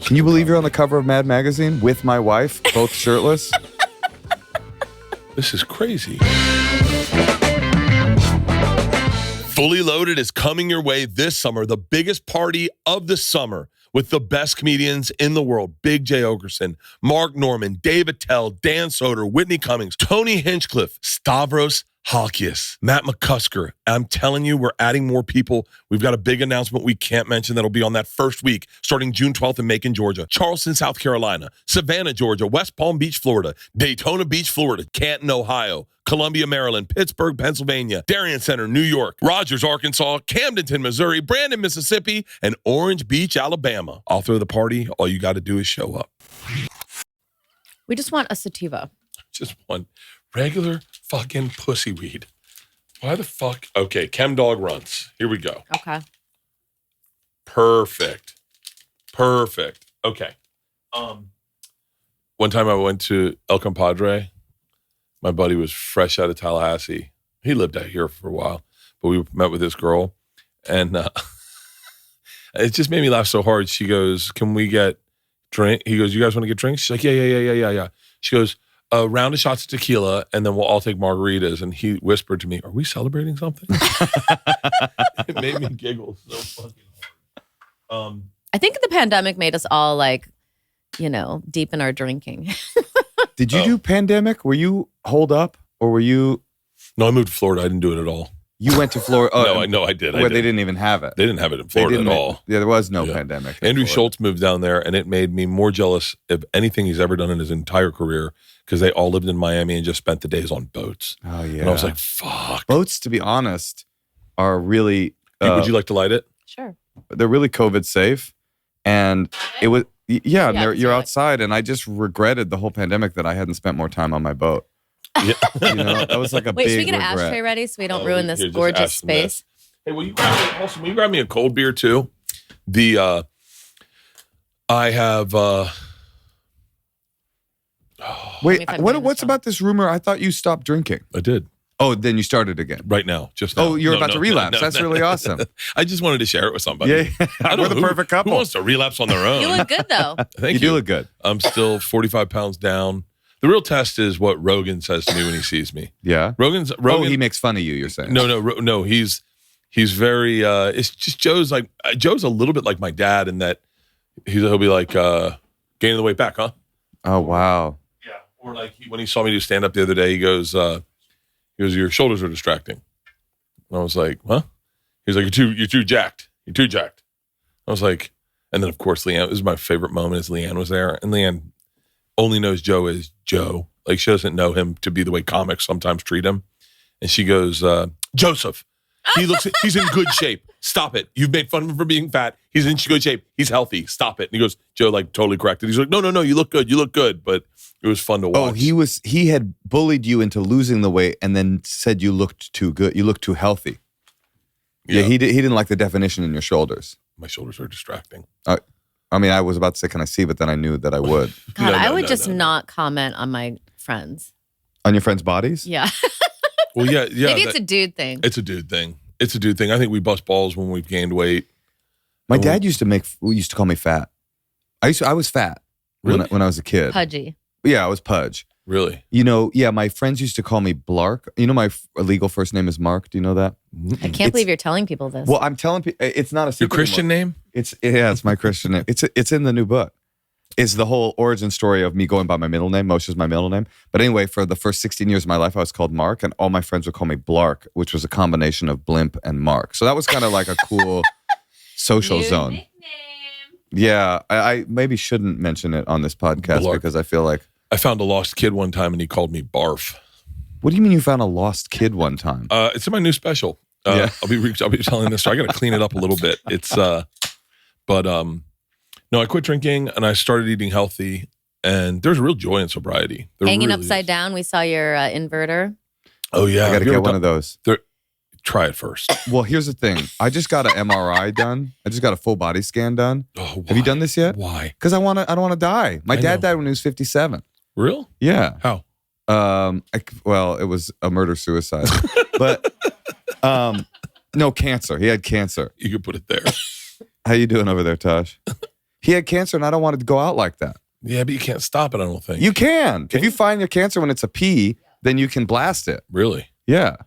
Can you believe you're on the cover of Mad Magazine with my wife, both shirtless? This is crazy. Fully Loaded is coming your way this summer, the biggest party of the summer with the best comedians in the world. Big J. Okerson, Mark Norman, Dave Attell, Dan Soder, Whitney Cummings, Tony Hinchcliffe, Stavros Halkias, Matt McCusker. I'm telling you, we're adding more people. We've got a big announcement we can't mention that'll be on that first week, starting June 12th in Macon, Georgia, Charleston, South Carolina, Savannah, Georgia, West Palm Beach, Florida, Daytona Beach, Florida, Canton, Ohio, Columbia, Maryland, Pittsburgh, Pennsylvania, Darien Center, New York, Rogers, Arkansas, Camdenton, Missouri, Brandon, Mississippi, and Orange Beach, Alabama. I'll throw the party. All you got to do is show up. We just want a sativa. Just one regular fucking pussy weed. Why the fuck? Okay, Chem Dog runs. Here we go. Okay. Perfect. Okay. One time I went to El Compadre. My buddy was fresh out of Tallahassee. He lived out here for a while, but we met with this girl, and it just made me laugh so hard. She goes, "Can we get drink?" He goes, "You guys want to get drinks?" She's like, "Yeah." She goes, "A round of shots of tequila, and then we'll all take margaritas." And he whispered to me, "Are we celebrating something?" It made me giggle so fucking hard. I think the pandemic made us all deep in our drinking. Did you do pandemic? Were you holed up or were you? No, I moved to Florida. I didn't do it at all. You went to Florida? Oh, No, I did. Where they didn't even have it. They didn't have it in Florida at all. Yeah, there was no pandemic. Andrew Schultz moved down there, and it made me more jealous of anything he's ever done in his entire career because they all lived in Miami and just spent the days on boats. Oh, yeah. And I was like, fuck. Boats, to be honest, are really... Would you like to light it? Sure. They're really COVID safe. And it was... Yeah, you're outside, and I just regretted the whole pandemic that I hadn't spent more time on my boat. Yeah. That was like a big Wait, should we get an regret. ashtray ready so we don't ruin this gorgeous space? Hey, will you grab me a cold beer too? I have... Wait, what's about this rumor? I thought you stopped drinking. I did. Oh, then you started again. Right now, just now. Oh, you're about to relapse. That's really awesome. I just wanted to share it with somebody. Yeah, we're the perfect couple. Who wants to relapse on their own? You look good, though. Thank you. You do look good. I'm still 45 pounds down. The real test is what Rogan says to me when he sees me. Yeah. Rogan. Oh, he makes fun of you, you're saying. No. He's very, it's just Joe's a little bit like my dad in that he'll be like, gaining the weight back, huh? Oh, wow. Yeah. Or like when he saw me do stand up the other day, he goes, your shoulders are distracting. And I was like, huh? He was like, you're too jacked. You're too jacked. I was like, and then of course, LeeAnn, this is my favorite moment is LeeAnn was there. And LeeAnn only knows Joe as Joe. Like she doesn't know him to be the way comics sometimes treat him. And she goes, Joseph, he's in good shape. Stop it. You've made fun of him for being fat. He's in good shape. He's healthy. Stop it. And he goes, Joe, like totally corrected. He's like, no, you look good. You look good. But it was fun to watch. Oh, he had bullied you into losing the weight and then said you looked too good. You looked too healthy. Yeah, he didn't like the definition in your shoulders. My shoulders are distracting. I mean, I was about to say, can I see? But then I knew that I would. God, I would just not comment on my friends. On your friends' bodies? Yeah. Well, yeah. Maybe it's a dude thing. It's a dude thing. I think we bust balls when we've gained weight. My dad used to call me fat. I was fat when I was a kid. Pudgy. Yeah, I was pudge. Really? My friends used to call me Blark. My legal first name is Mark. Do you know that? I can't believe you're telling people this. Well, I'm telling people, it's not a secret. Your Christian anymore. name? It's my Christian name. It's in the new book. It's the whole origin story of me going by my middle name. Moshe is my middle name. But anyway, for the first 16 years of my life, I was called Mark, and all my friends would call me Blark, which was a combination of blimp and Mark. So that was kind of like a cool social zone. Nickname. Yeah, I maybe shouldn't mention it on this podcast Blark. Because I feel like... I found a lost kid one time, and he called me Barf. What do you mean you found a lost kid one time? It's in my new special. Yeah. I'll be telling this story. I got to clean it up a little bit. No, I quit drinking and I started eating healthy, and there's real joy in sobriety. Hanging upside down. We saw your inverter. Oh yeah, I got to get one of those. Try it first. Well, here's the thing. I just got an MRI done. I just got a full body scan done. Oh, why? Have you done this yet? Why? Because I don't want to die. My dad died when he was 57. Real? Yeah. How? It was a murder suicide, but no, cancer. He had cancer. You could put it there. How you doing over there, Tosh? He had cancer, and I don't want it to go out like that. Yeah, but you can't stop it, I don't think. You can. If you find your cancer when it's a pea, then you can blast it. Really? Yeah.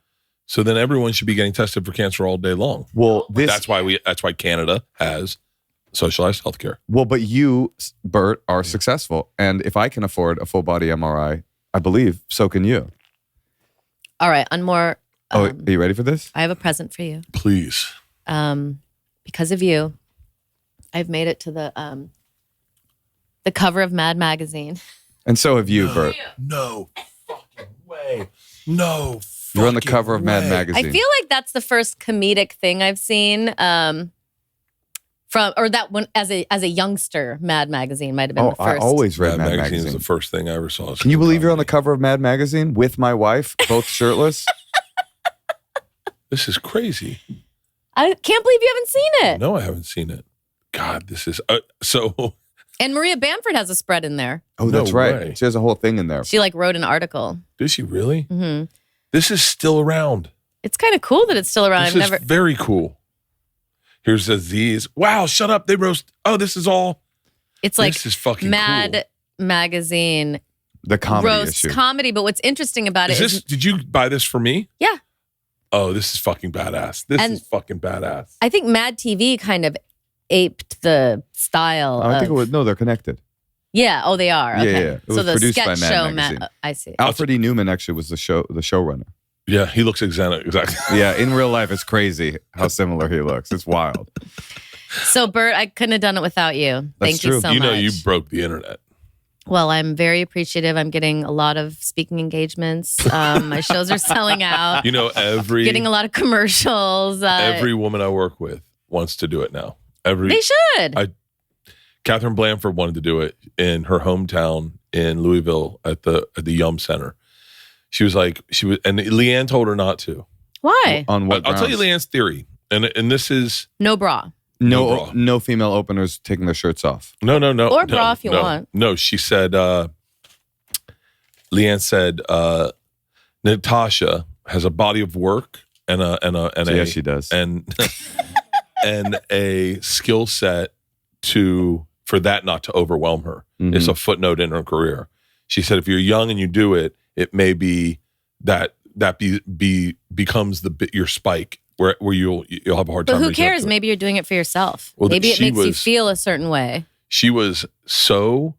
So then everyone should be getting tested for cancer all day long. Well, That's why Canada has socialized healthcare. Well, but you, Bert, are successful. And if I can afford a full body MRI, I believe so can you. All right, on more. Are you ready for this? I have a present for you. Please. Because of you, I've made it to the cover of Mad Magazine. And so have you, Bert. No fucking way. No You're on the cover of Mad way. Magazine. I feel like that's the first comedic thing I've seen that one as a youngster. Mad Magazine might have been the I first. always read Mad Magazine Magazine. is the first thing I ever saw. Can you believe you're on the cover of Mad Magazine with my wife, both shirtless? This is crazy. I can't believe you haven't seen it. No, I haven't seen it. God, this is so. And Maria Bamford has a spread in there. Oh, that's No right. way. She has a whole thing in there. She wrote an article. Did she really? Mm-hmm. This is still around. It's kind of cool that it's still around. This is very cool. Here's these. Wow, shut up. They roast. Oh, this is all. It's like this is fucking Mad Magazine The comedy roasts issue. comedy. But what's interesting about cool. it is Did you buy this for me? Yeah. Oh, this is fucking badass. This And is fucking badass. I think Mad TV kind of aped the style. I think it was, no, they're connected. Yeah. Oh, they are. Yeah, Okay. yeah. It So was the produced sketch by Mad show, Magazine. I see. Alfred E. Newman actually was the showrunner. Yeah, he looks exactly. Yeah, in real life, it's crazy how similar he looks. It's wild. So, Bert, I couldn't have done it without you. That's Thank you true. so You much. know, you broke the internet. Well, I'm very appreciative. I'm getting a lot of speaking engagements. My shows are selling out. You know, Getting a lot of commercials. every woman I work with wants to do it now. They should. Catherine Blanford wanted to do it in her hometown in Louisville at the Yum Center. She was, and LeeAnn told her not to. Why? On what I'll tell you grounds? LeeAnn's theory, and this is No bra. No bra. No female openers taking their shirts off. no, Or bra if you want. No, she said. LeeAnn said Natasha has a body of work and Yeah, she does. and and a skill set for that not to overwhelm her. Mhm. It's a footnote in her career. She said if you're young and you do it, it may be that becomes your spike where you'll have a hard But time. who reaching up cares? to it. Maybe you're doing it for yourself. Well, Maybe it she makes you was- feel a certain way. She was so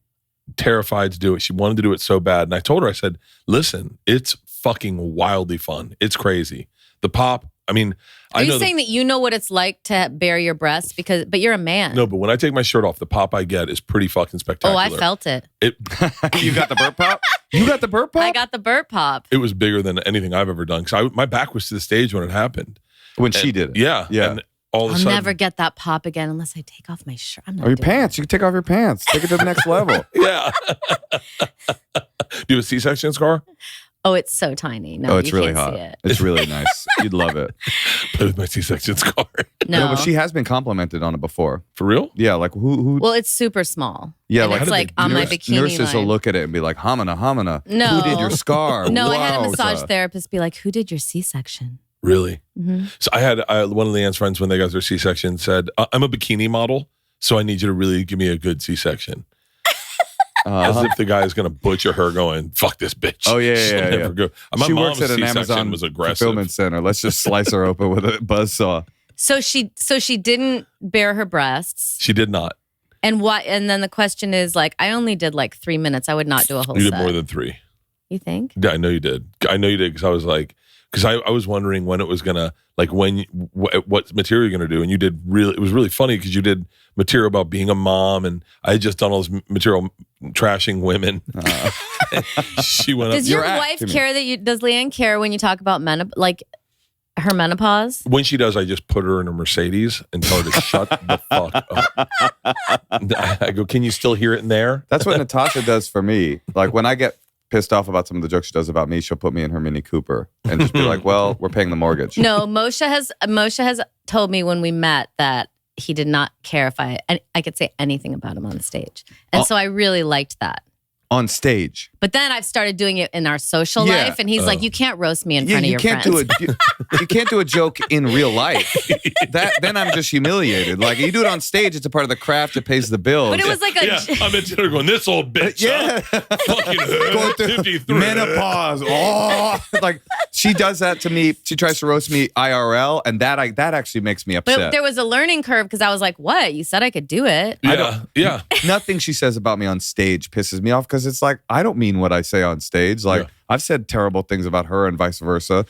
terrified to do it. She wanted to do it so bad. And I told her, I said, listen, it's fucking wildly fun. It's crazy. The pop, I mean, Are I you know saying that you know what it's like to bare your breasts? But you're a man. no, but when I take my shirt off, the pop I get is pretty fucking spectacular. Oh, I felt it. You got the Burt Pop? You got the Burt Pop? I got the Bert pop. It was bigger than anything I've ever done. Because my back was to the stage when it happened. When she did it. Yeah. Yeah. And all of a I'll sudden. never get that pop again unless I take off my shirt. I'm not Or your doing pants. You can take off your pants. Take it to the next level. Yeah. Do you have a C-section scar? Oh, it's so tiny. No, Oh, it's you really can't hot. see it. It's really nice. You'd love it. Play with my C-section scar. No. But she has been complimented on it before. For real? Yeah, like who? Well, it's super small. Yeah, And like it's how did like they on do my it? bikini nurses will line. look at it and be like, "Hamana." No. Who did your scar? No, I had a Wowza. massage therapist be like, "Who did your C-section?" Really? Mm-hmm. So I had one of LeeAnn's friends when they got their C-section said, "I'm a bikini model, so I need you to really give me a good C-section." As if the guy is going to butcher her, going "fuck this bitch." Oh, yeah, She'll yeah, never yeah. go. My She mom's works at an C-section Amazon was aggressive. fulfillment center. Let's just slice her open with a buzzsaw. So she didn't bare her breasts. She did not. And what? And then the question is like, I only did like 3 minutes. I would not do a whole You set. did more than 3. You think? Yeah, I know you did. Because I was like, I was wondering when it was gonna what material you're gonna do, and you did really. It was really funny because you did material about being a mom, and I had just done all this material trashing women. She went Does up. your Your act, wife you mean. care that you? Does LeeAnn care when you talk about her menopause? When she does, I just put her in a Mercedes and tell her to shut the fuck up. I go, can you still hear it in there? That's what Natasha does for me. Like when I get pissed off about some of the jokes she does about me, she'll put me in her Mini Cooper and just be like, "Well, we're paying the mortgage." No, Moshe has told me when we met that he did not care if I could say anything about him on stage, and so I really liked that. On stage. But then I've started doing it in our social Yeah. life, and he's like, "You can't roast me in front of your friends." You can't do a joke in real life. Then I'm just humiliated. Like you do it on stage, it's a part of the craft. It pays the bills. But it was like a I'm at dinner going, this old bitch. Yeah. Fucking Going through 53. menopause. Oh, like she does that to me. She tries to roast me IRL, and that actually makes me upset. But there was a learning curve because I was like, "What? You said I could do it." Yeah. Nothing she says about me on stage pisses me off because it's like I don't mean what I say on stage. Like I've said terrible things about her and vice versa.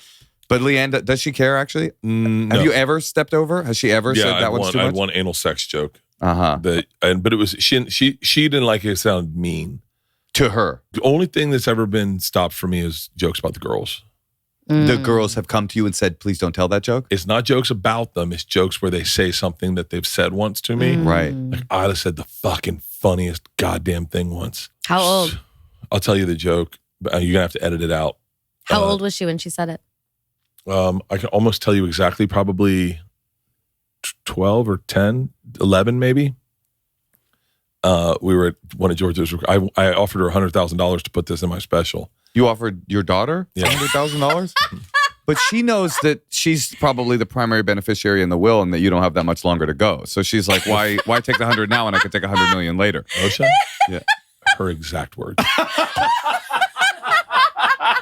But LeeAnn, does she care actually? No. Have you ever stepped over? Has she ever said that one's too much? I had one anal sex joke. Uh-huh. But it was she didn't like it. It sounded mean To her. The only thing that's ever been stopped for me is jokes about the girls. The girls have come to you and said, please don't tell that joke? It's not jokes about them. It's jokes where they say something that they've said once to me. Right. Like Isla said the fucking funniest goddamn thing once. How old? I'll tell you the joke, but you're going to have to edit it out. How old was she when she said it? I can almost tell you exactly, probably 12 or 10, 11 maybe. We were at one of George's. I offered her $100,000 to put this in my special. You offered your daughter Yeah. $100,000? But she knows that she's probably the primary beneficiary in the will and that you don't have that much longer to go. So she's like, why take the 100 now when I could take 100 million later? Osha? Yeah. Her exact words.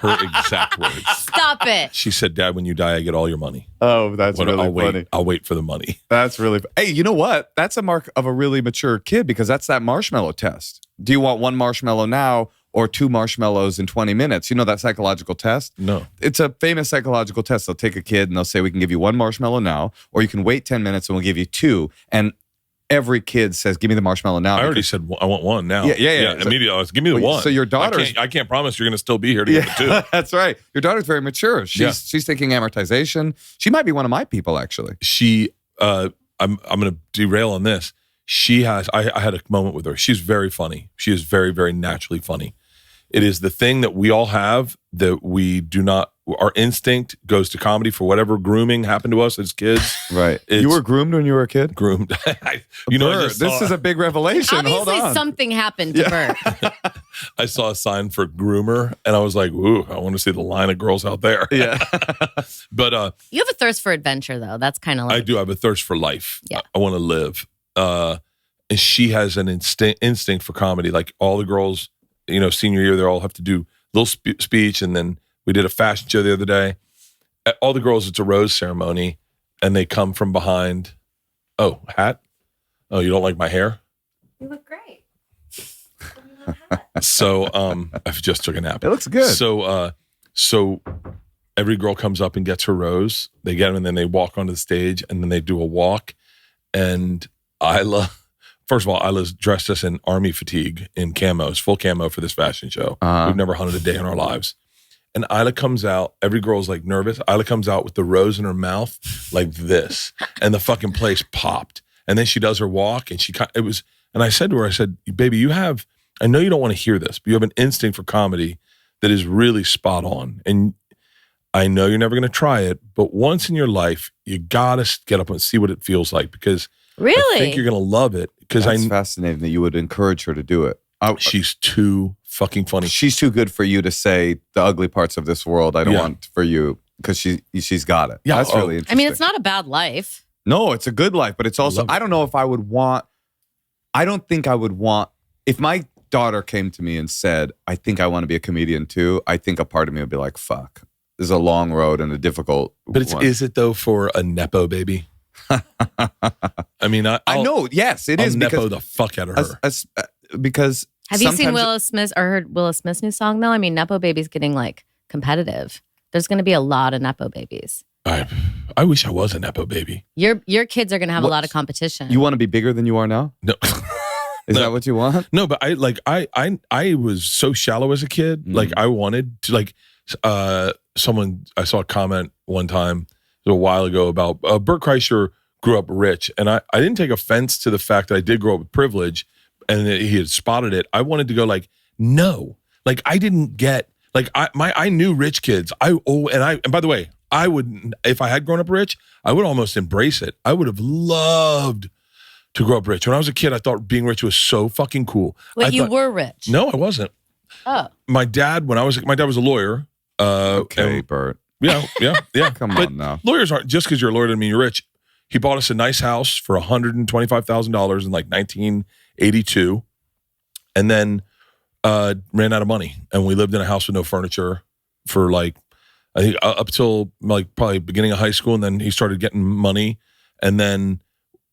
Her exact words. Stop it. She said, Dad, when you die, I get all your money. Oh, that's But really I'll wait. funny. I'll wait for the money. That's really Hey, you know what? That's a mark of a really mature kid because that's that marshmallow test. Do you want one marshmallow now or 2 marshmallows in 20 minutes? You know that psychological test? No. It's a famous psychological test. They'll take a kid and they'll say, we can give you 1 marshmallow now, or you can wait 10 minutes and we'll give you 2. And every kid says, give me the marshmallow now. I already said I want 1 now. Yeah. So- immediately, I was, give me the Well, 1. so your daughter's- I can't promise you're going to still be here to get the 2. That's right. Your daughter's very mature. She's thinking amortization. She might be one of my people, actually. She, I'm going to derail on this. She has, I had a moment with her. She's very funny. She is very, very naturally funny. It is the thing that we all have that we do not, our instinct goes to comedy for whatever grooming happened to us as kids. Right. It's- You were groomed when you were a kid? Groomed. Bert, I just this saw- is a big revelation. Hold Obviously, on. something happened to Bert. I saw a sign for groomer and I was like, ooh, I want to see the line of girls out there. Yeah. But You have a thirst for adventure, though. That's kind of like I do have a thirst for life. Yeah. I want to live. And she has an instinct for comedy. Like all the girls, senior year, they all have to do a little speech. And then we did a fashion show the other day. All the girls, it's a rose ceremony. And they come from behind. Oh, hat? Oh, you don't like my hair? You look great. So I just took a nap. It looks good. So every girl comes up and gets her rose. They get them and then they walk onto the stage and then they do a walk. And first of all, Isla's dressed us in army fatigue in camos, full camo for this fashion show. Uh-huh. We've never hunted a day in our lives. And Isla comes out, every girl's like nervous. Isla comes out with the rose in her mouth like this. And the fucking place popped. And then she does her walk and and I said to her, baby, I know you don't want to hear this, but you have an instinct for comedy that is really spot on. And I know you're never going to try it, but once in your life, you got to get up and see what it feels like because Really? I think you're going to love it. Because That's fascinating that you would encourage her to do it. She's too fucking funny. She's too good for you to say the ugly parts of this world I don't Yeah. want for you because she's got it. Yeah, That's really interesting. I mean, it's not a bad life. No, it's a good life, but it's also, Love it. I don't know if I don't think I would want, if my daughter came to me and said, I think I want to be a comedian too, I think a part of me would be like, fuck, this is a long road and a difficult But one. is it though for a Nepo baby? I mean, I know, yes, it I'll is Nepo because, the fuck out of her. because Have you seen sometimes- Will Smith or heard Will Smith's new song, though? I mean, Nepo Babies getting like competitive. There's going to be a lot of Nepo Babies. I wish I was a Nepo baby. Your kids are going to have a What- lot of competition. You want to be bigger than you are now? No. Is No. that what you want? No, but I was so shallow as a kid. Mm. Like I wanted to someone, I saw a comment one time a while ago about Bert Kreischer grew up rich. And I didn't take offense to the fact that I did grow up with privilege and that he had spotted it. I wanted to go like, no, like I didn't get, like I knew rich kids. And by the way, I would, if I had grown up rich, I would almost embrace it. I would have loved to grow up rich. When I was a kid, I thought being rich was so fucking cool. Wait, I you thought- were rich. No, I wasn't. Oh. My dad was a lawyer. Okay, Bert. Yeah. Come But on now. lawyers aren't, just because you're a lawyer doesn't mean you're rich. He bought us a nice house for $125,000 in like 1982, and then ran out of money. And we lived in a house with no furniture for like, I think up till like probably beginning of high school. And then he started getting money. And then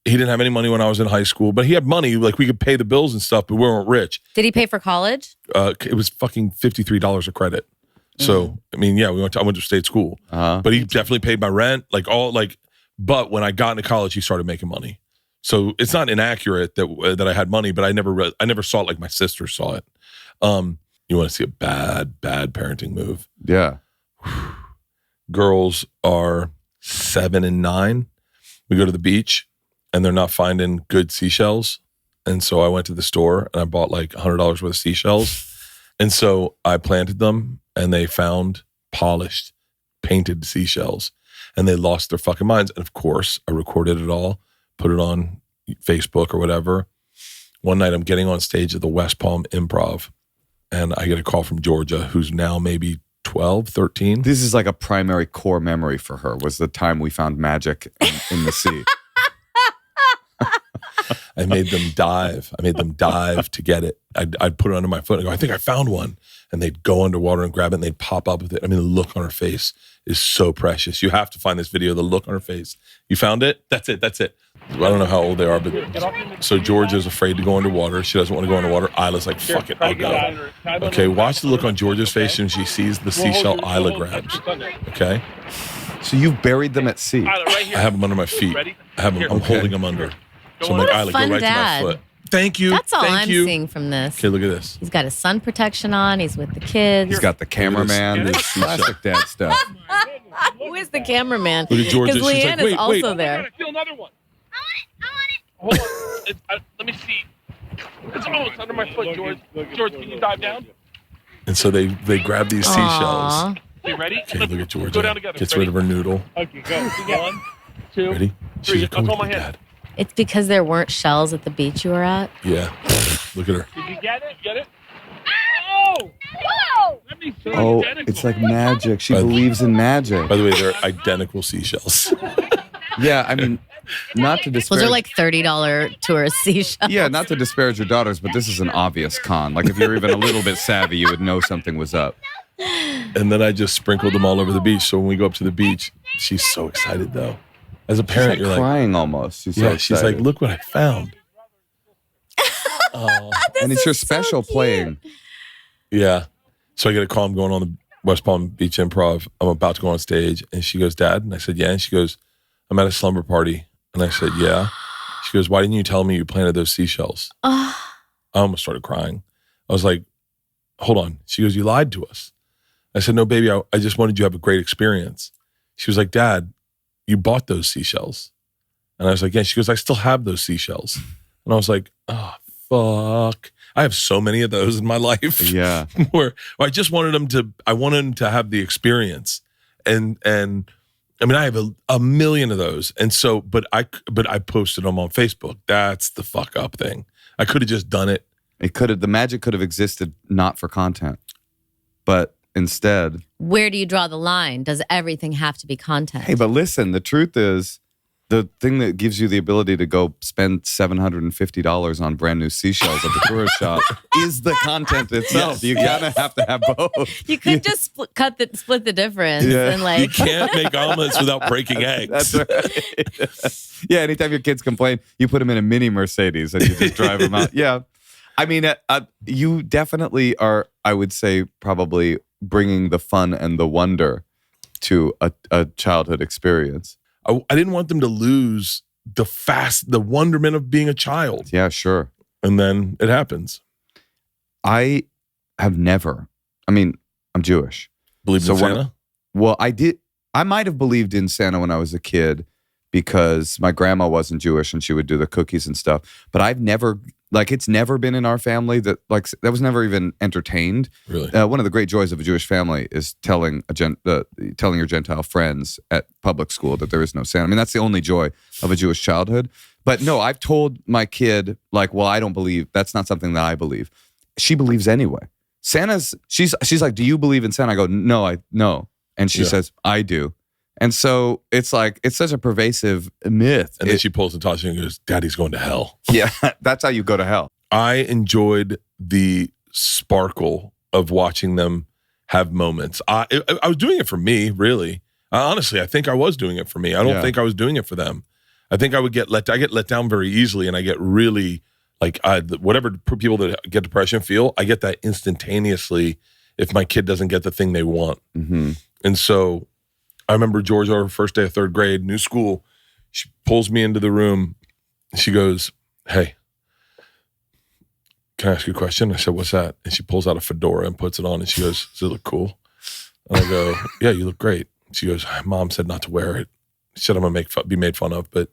he didn't have any money when I was in high school, but he had money. Like we could pay the bills and stuff, but we weren't rich. Did he pay for college? It was fucking $53 a credit. So, I mean, yeah, I went to state school, but he definitely paid my rent, but when I got into college, he started making money. So it's not inaccurate that I had money, but I never saw it like my sister saw it. You want to see a bad parenting move? Yeah. Girls are 7 and 9. We go to the beach and they're not finding good seashells. And so I went to the store and I bought like $100 worth of seashells. And so I planted them and they found polished, painted seashells and they lost their fucking minds. And of course, I recorded it all, put it on Facebook or whatever. One night I'm getting on stage at the West Palm Improv and I get a call from Georgia, who's now maybe 12, 13. This is like a primary core memory for her, was the time we found magic in the sea. I made them dive to get it. I'd put it under my foot and go, I think I found one. And they'd go underwater and grab it and they'd pop up with it. I mean, the look on her face is so precious. You have to find this video, the look on her face. You found it? That's it. I don't know how old they are, but so Georgia's afraid to go underwater. She doesn't want to go underwater. Isla's like, fuck it, I'll go. Okay, watch the look on Georgia's face when she sees the seashell Isla grabs. Okay? So you've buried them at sea. I have them under my feet. I'm holding them under. So I'm like, Isla, go right to my foot. Thank you. That's all Thank I'm you. seeing from this. Okay, look at this. He's got his sun protection on. He's with the kids. He's got the cameraman. This classic dad stuff. Who is the cameraman? Look at Georgia. Because She's LeeAnn like, is also there. I feel another one. I want it. Hold on. Let me see. It's almost under my foot, George. George, can you dive down? And so they grab these seashells. Aw. Okay, ready? Okay, look at Georgia. Go down together. Gets rid of her noodle. Okay, go. 1, 2, Ready? 3. She's like, I'll go hold with my me, hand. Dad. It's because there weren't shells at the beach you were at. Yeah. Look at her. Did you get it? Get it? Oh! Whoa! Let me see. Oh, Identical. it's like magic. She By the- believes in magic. By the way, they're identical seashells. Yeah, I mean, not to disparage. Those are like $30 tourist seashells. Yeah, not to disparage your daughters, but this is an obvious con. Like if you're even a little bit savvy, you would know something was up. And then I just sprinkled them all over the beach. So when we go up to the beach, she's so excited though. As a parent, She's you're like like, crying almost. She's so yeah, she's like, excited. look what I found. Oh, And it's your is so special cute. playing. yeah. So I get a call. I'm going on the West Palm Beach Improv. I'm about to go on stage. And she goes, Dad? And I said, yeah. And she goes, I'm at a slumber party. And I said, yeah. She goes, why didn't you tell me you planted those seashells? Oh, I almost started crying. I was like, hold on. She goes, you lied to us. I said, no, baby, I just wanted you to have a great experience. She was like, Dad, you bought those seashells. And I was like, yeah. She goes, I still have those seashells. And I was like, oh, fuck. I have so many of those in my life. Yeah. Where I just wanted them to have the experience. And I mean, I have a million of those. And so, but I posted them on Facebook. That's the fuck up thing. I could have just done it. The magic could have existed not for content, but instead. where do you draw the line? Does everything have to be content? Hey, but listen, the truth is, the thing that gives you the ability to go spend $750 on brand new seashells at the tourist shop is the content itself. Yes. You kind of have to have both. You could just split the difference Yeah. and like You can't make omelets without breaking eggs. That's right. Yeah, anytime your kids complain, you put them in a mini Mercedes and you just drive them out. Yeah. I mean, you definitely are, I would say, probably bringing the fun and the wonder to a childhood experience. I didn't want them to lose the wonderment of being a child. Yeah, sure. And then it happens. I have never, I'm Jewish. Believe in So when- Santa? Well, I might have believed in Santa when I was a kid because my grandma wasn't Jewish and she would do the cookies and stuff. But I've never, it's never been in our family that was never even entertained. Really? One of the great joys of a Jewish family is telling your Gentile friends at public school that there is no Santa. I mean, that's the only joy of a Jewish childhood. But no, I've told my kid, I don't believe, that's not something that I believe. She believes anyway. she's like, do you believe in Santa? I go, no. And she says, I do. And so it's like, it's such a pervasive myth. And then she pulls Natasha and goes, Daddy's going to hell. Yeah, that's how you go to hell. I enjoyed the sparkle of watching them have moments. I was doing it for me, really. Honestly, I think I was doing it for me. I don't think I was doing it for them. I think I get let down very easily, and I get really like whatever people that get depression feel, I get that instantaneously if my kid doesn't get the thing they want. Mm-hmm. And so I remember Georgia, our first day of third grade, new school, she pulls me into the room. She goes, hey, can I ask you a question? I said, what's that? And she pulls out a fedora and puts it on, and she goes, does it look cool? And I go, yeah, you look great. She goes, Mom said not to wear it. She said I'm going to be made fun of, but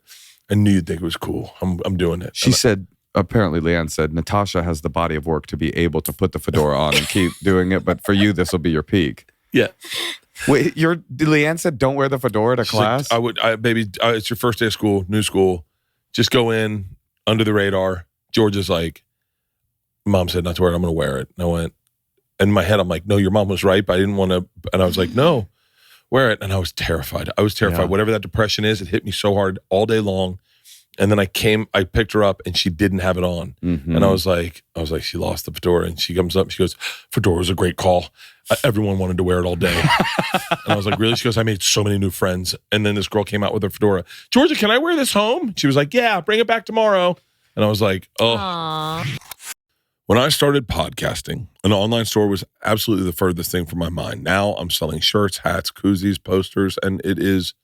I knew you'd think it was cool. I'm doing it. She said, apparently LeeAnn said, Natasha has the body of work to be able to put the fedora on and keep doing it, but for you, this will be your peak. Yeah. Wait, LeeAnn said don't wear the fedora to class? Like, baby, it's your first day of school, new school. Just go in, under the radar. Georgia's like, Mom said not to wear it. I'm going to wear it. And I went, in my head, I'm like, no, your mom was right, but I didn't want to. And I was like, no, wear it. And I was terrified. Yeah. Whatever that depression is, it hit me so hard all day long. And then I picked her up and she didn't have it on. Mm-hmm. And I was like, she lost the fedora. And she comes up and she goes, fedora was a great call. Everyone wanted to wear it all day. And I was like, really? She goes, I made so many new friends. And then this girl came out with her fedora. Georgia, can I wear this home? She was like, yeah, bring it back tomorrow. And I was like, oh. Aww. When I started podcasting, an online store was absolutely the furthest thing from my mind. Now I'm selling shirts, hats, koozies, posters, and it is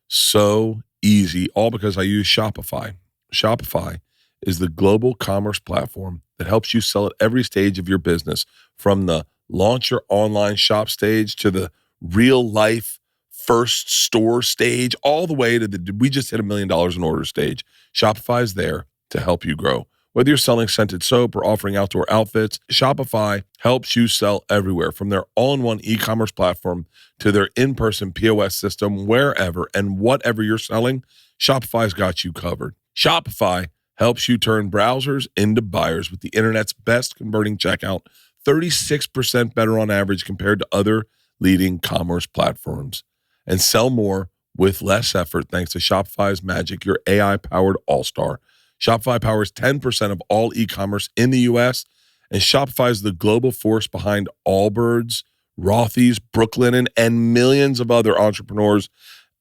so easy, all because I use Shopify. Shopify is the global commerce platform that helps you sell at every stage of your business, from the launch your online shop stage to the real life first store stage, all the way to the we just hit $1 million in order stage. Shopify is there to help you grow. Whether you're selling scented soap or offering outdoor outfits, Shopify helps you sell everywhere, from their all-in-one e-commerce platform to their in-person POS system. Wherever and whatever you're selling, Shopify's got you covered. Shopify helps you turn browsers into buyers with the internet's best converting checkout, 36% better on average compared to other leading commerce platforms, and sell more with less effort thanks to Shopify's magic, your AI-powered all-star. Shopify powers 10% of all e-commerce in the U.S., and Shopify is the global force behind Allbirds, Rothy's, Brooklinen, and millions of other entrepreneurs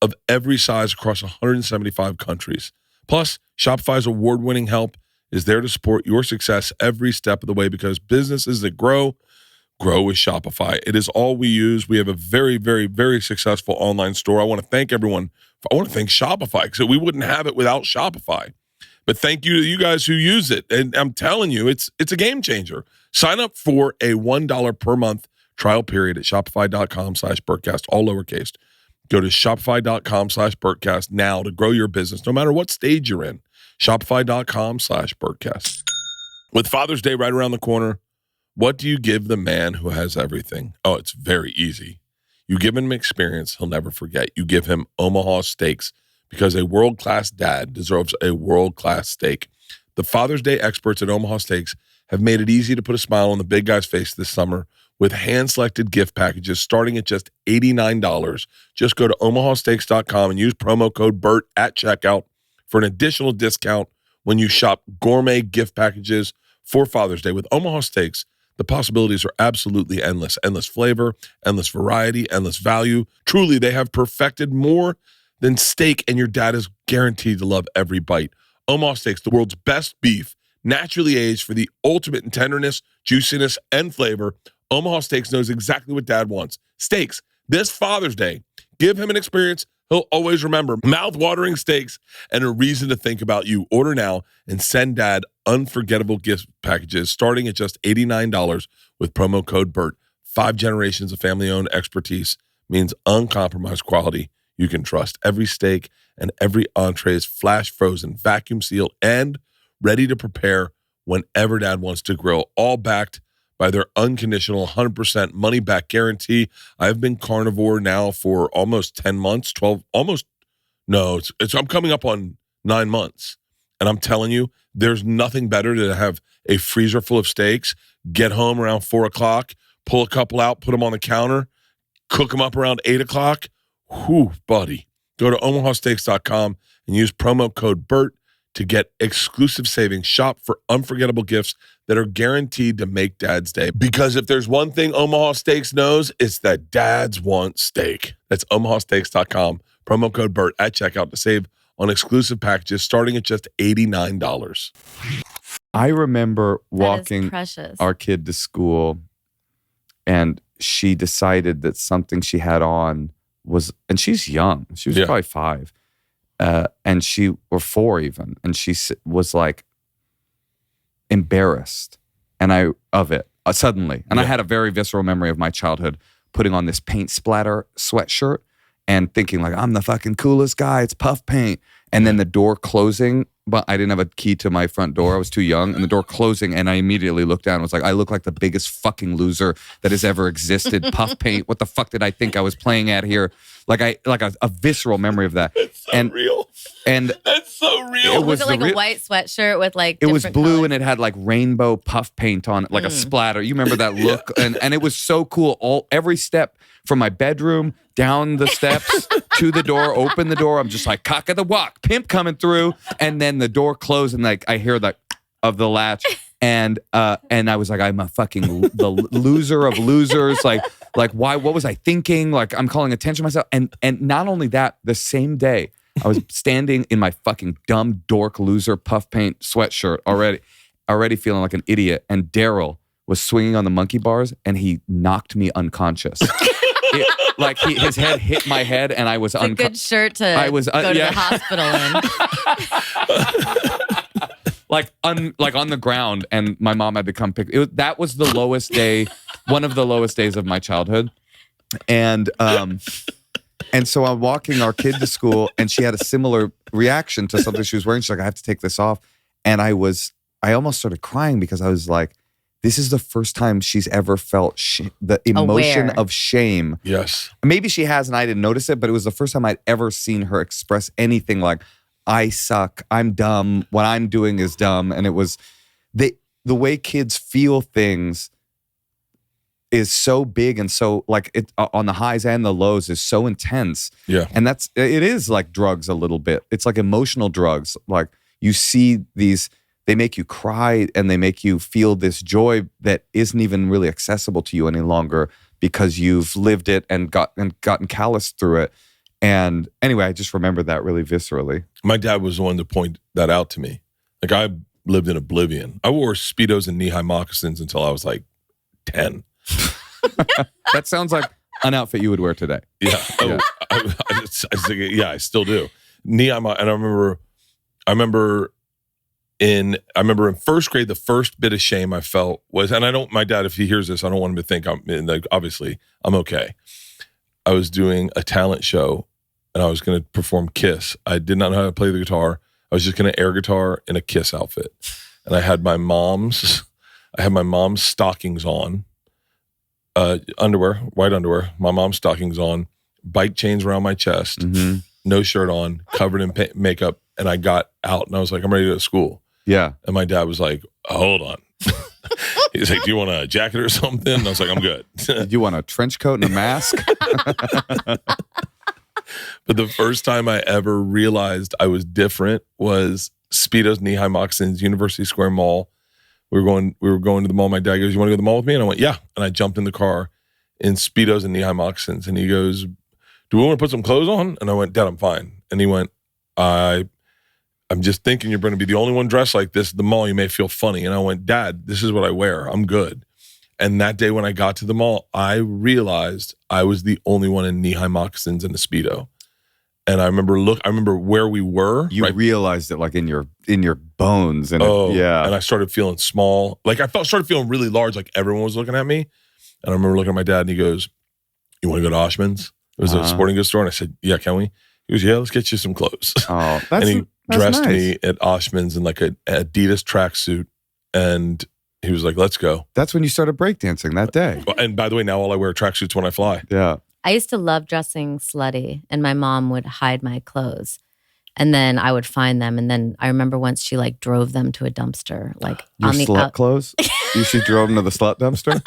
of every size across 175 countries. Plus, Shopify's award-winning help is there to support your success every step of the way, because businesses that grow with Shopify. It is all we use. We have a very, very, very successful online store. I want to thank everyone. I want to thank Shopify, because we wouldn't have it without Shopify. But thank you to you guys who use it. And I'm telling you, it's a game changer. Sign up for a $1 per month trial period at shopify.com/Bertcast, all lowercase. Go to shopify.com/Bertcast now to grow your business, no matter what stage you're in. Shopify.com/Bertcast. With Father's Day right around the corner, what do you give the man who has everything? Oh, it's very easy. You give him an experience he'll never forget. You give him Omaha Steaks, because a world-class dad deserves a world-class steak. The Father's Day experts at Omaha Steaks have made it easy to put a smile on the big guy's face this summer with hand-selected gift packages starting at just $89. Just go to omahasteaks.com and use promo code BERT at checkout for an additional discount when you shop gourmet gift packages for Father's Day. With Omaha Steaks, the possibilities are absolutely endless. Endless flavor, endless variety, endless value. Truly, they have perfected more than steak, and your dad is guaranteed to love every bite. Omaha Steaks, the world's best beef, naturally aged for the ultimate in tenderness, juiciness, and flavor. Omaha Steaks knows exactly what dad wants. Steaks, this Father's Day, give him an experience he'll always remember. Mouth-watering steaks and a reason to think about you. Order now and send dad unforgettable gift packages starting at just $89 with promo code BERT. 5 generations of family-owned expertise means uncompromised quality you can trust. Every steak and every entree is flash frozen, vacuum sealed, and ready to prepare whenever dad wants to grill, all backed by their unconditional 100% money back guarantee. I've been carnivore now for almost 10 months, 12, almost, no, I'm coming up on 9 months. And I'm telling you, there's nothing better to have a freezer full of steaks, get home around 4 o'clock, pull a couple out, put them on the counter, cook them up around 8 o'clock. Whew, buddy. Go to omahasteaks.com and use promo code BERT to get exclusive savings. Shop for unforgettable gifts that are guaranteed to make Dad's day. Because if there's one thing Omaha Steaks knows, it's that dads want steak. That's omahasteaks.com. Promo code BERT at checkout to save on exclusive packages starting at just $89. I remember walking precious. our kid to school, and she decided that something she had on was, and she's young. She was probably 5. And she, or 4 even. And she was like embarrassed of it suddenly. And I had a very visceral memory of my childhood putting on this paint splatter sweatshirt and thinking like, I'm the fucking coolest guy. It's puff paint. And then the door closing, but I didn't have a key to my front door. I was too young. And the door closing, and I immediately looked down and was like, I look like the biggest fucking loser that has ever existed. Puff paint. What the fuck did I think I was playing at here? Like a visceral memory of that. It's so real. And that's so real. Was it like a white sweatshirt with like it was blue colors? And it had like rainbow puff paint on it, like a splatter. You remember that look? And it was so cool. Every step from my bedroom down the steps to the door, open the door. I'm just like, cock of the walk, pimp coming through. And then the door closed and like I hear the of the latch. And I was like, I'm a fucking the loser of losers. Like why? What was I thinking? Like I'm calling attention to myself. And not only that, the same day I was standing in my fucking dumb dork loser puff paint sweatshirt already feeling like an idiot. And Daryl was swinging on the monkey bars and he knocked me unconscious. His head hit my head and I was unconscious. Good shirt to go to the hospital in. like on the ground, and my mom had to come pick. That was the lowest day, one of the lowest days of my childhood, and so I'm walking our kid to school, and she had a similar reaction to something she was wearing. She's like, I have to take this off, and I almost started crying because I was like, this is the first time she's ever felt the emotion of shame. Yes, maybe she has, and I didn't notice it, but it was the first time I'd ever seen her express anything like, I suck, I'm dumb, what I'm doing is dumb. And it was the way kids feel things is so big and so like it on the highs and the lows is so intense. Yeah. And it is like drugs a little bit. It's like emotional drugs. Like you see these, they make you cry and they make you feel this joy that isn't even really accessible to you any longer because you've lived it and gotten calloused through it. And anyway, I just remember that really viscerally. My dad was the one to point that out to me. Like I lived in oblivion. I wore Speedos and knee-high moccasins until I was like 10. That sounds like an outfit you would wear today. Yeah. Yeah. I still do. Knee-high and I remember in first grade, the first bit of shame I felt was, and my dad, if he hears this, I don't want him to think obviously I'm okay. I was doing a talent show and I was going to perform Kiss. I did not know how to play the guitar. I was just going to air guitar in a Kiss outfit. And I had my mom's stockings on, underwear, white underwear, my mom's stockings on, bike chains around my chest, no shirt on, covered in makeup. And I got out and I was like, I'm ready to go to school. Yeah. And my dad was like, hold on. He's like, do you want a jacket or something? And I was like, I'm good. Do you want a trench coat and a mask? But the first time I ever realized I was different was Speedos, knee-high moccasins, University Square Mall. We were going to the mall. My dad goes, you want to go to the mall with me? And I went, yeah. And I jumped in the car in Speedos and knee-high moccasins. And he goes, do we want to put some clothes on? And I went, Dad, I'm fine. And he went, I'm just thinking you're going to be the only one dressed like this at the mall. You may feel funny. And I went, Dad, this is what I wear. I'm good. And that day when I got to the mall, I realized I was the only one in knee-high moccasins and a Speedo. And I remember where we were. You realized it like in your bones. And yeah. And I started feeling small. Like started feeling really large, like everyone was looking at me. And I remember looking at my dad and he goes, you want to go to Oshman's? It was a sporting goods store. And I said, yeah, can we? He goes, yeah, let's get you some clothes. Oh, and he dressed nice. me at Oshman's in like an Adidas tracksuit. And he was like, let's go. That's when you started breakdancing that day. And by the way, now all I wear are tracksuits when I fly. Yeah. I used to love dressing slutty, and my mom would hide my clothes. And then I would find them. And then I remember once she like drove them to a dumpster, like Your on the slut clothes? She drove them to the slut dumpster?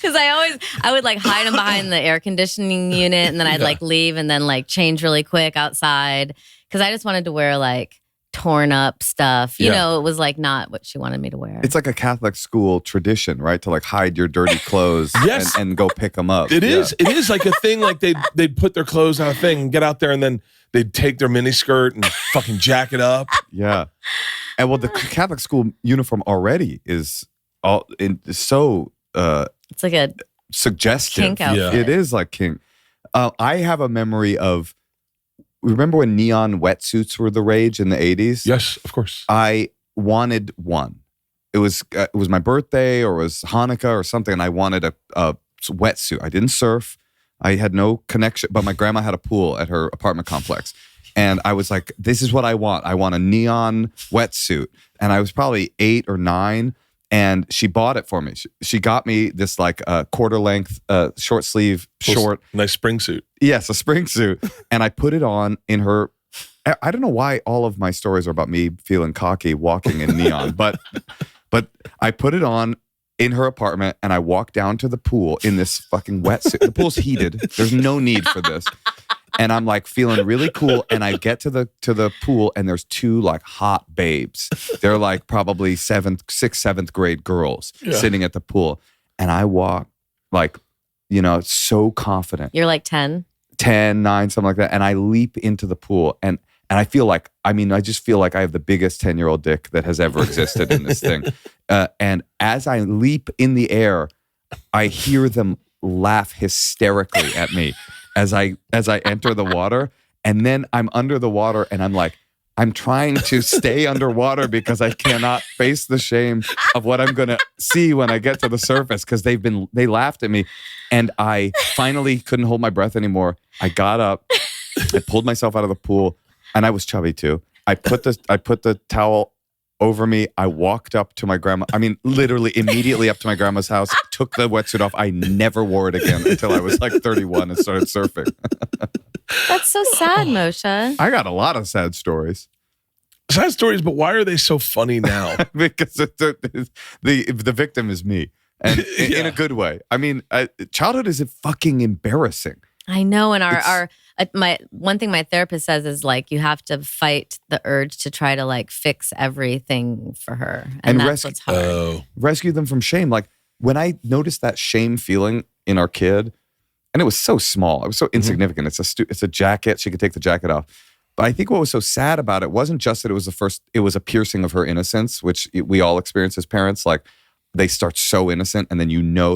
Because I would like hide them behind the air conditioning unit, and then I'd like leave and then like change really quick outside because I just wanted to wear like torn up stuff. You know, it was like not what she wanted me to wear. It's like a Catholic school tradition, right? To like hide your dirty clothes and go pick them up. It is like a thing. Like they'd put their clothes on a thing and get out there, and then they'd take their mini skirt and fucking jack it up. Yeah. And well, the Catholic school uniform already is so it's like a suggestive. kink outfit. It is like kink. I have a memory of, remember when neon wetsuits were the rage in the 80s? Yes, of course. I wanted one. It was my birthday or it was Hanukkah or something, and I wanted a wetsuit. I didn't surf. I had no connection, but my grandma had a pool at her apartment complex. And I was like, this is what I want. I want a neon wetsuit. And I was probably 8 or 9, and she bought it for me. She got me this like quarter length, short sleeve, nice spring suit. Yes, a spring suit. And I put it on in her. I don't know why all of my stories are about me feeling cocky walking in neon, but I put it on in her apartment, and I walked down to the pool in this fucking wetsuit. The pool's heated. There's no need for this. And I'm like feeling really cool. And I get to the pool, and there's 2 like hot babes. They're like probably 6th, 7th grade girls sitting at the pool. And I walk like, so confident. You're like 10, 9, something like that. And I leap into the pool, and I feel like, I just feel like I have the biggest 10-year-old dick that has ever existed in this thing. And as I leap in the air, I hear them laugh hysterically at me as I enter the water. And then I'm under the water, and I'm like, I'm trying to stay underwater because I cannot face the shame of what I'm going to see when I get to the surface, because they laughed at me, and I finally couldn't hold my breath anymore. I got up, I pulled myself out of the pool, and I was chubby too. I put the towel over me. I walked up to my grandma. Literally immediately up to my grandma's house, took the wetsuit off. I never wore it again until I was like 31 and started surfing. That's so sad, Moshe. I got a lot of sad stories. Sad stories, but why are they so funny now? Because the victim is me, and in a good way. Childhood is fucking embarrassing. I know, and my one thing my therapist says is like you have to fight the urge to try to like fix everything for her, and that's what's hard. Rescue them from shame. Like when I noticed that shame feeling in our kid, and it was so small, it was so insignificant. It's a jacket. She could take the jacket off. But I think what was so sad about it wasn't just that it was a piercing of her innocence, which we all experience as parents. Like they start so innocent, and then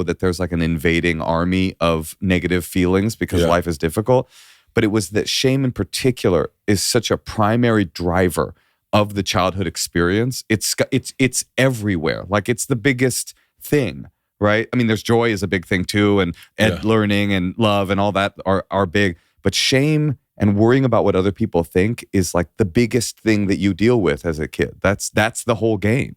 that there's like an invading army of negative feelings because life is difficult. But it was that shame in particular is such a primary driver of the childhood experience. It's everywhere. Like it's the biggest thing, right? There's joy is a big thing too, and learning and love and all that are big. But shame and worrying about what other people think is like the biggest thing that you deal with as a kid. That's the whole game.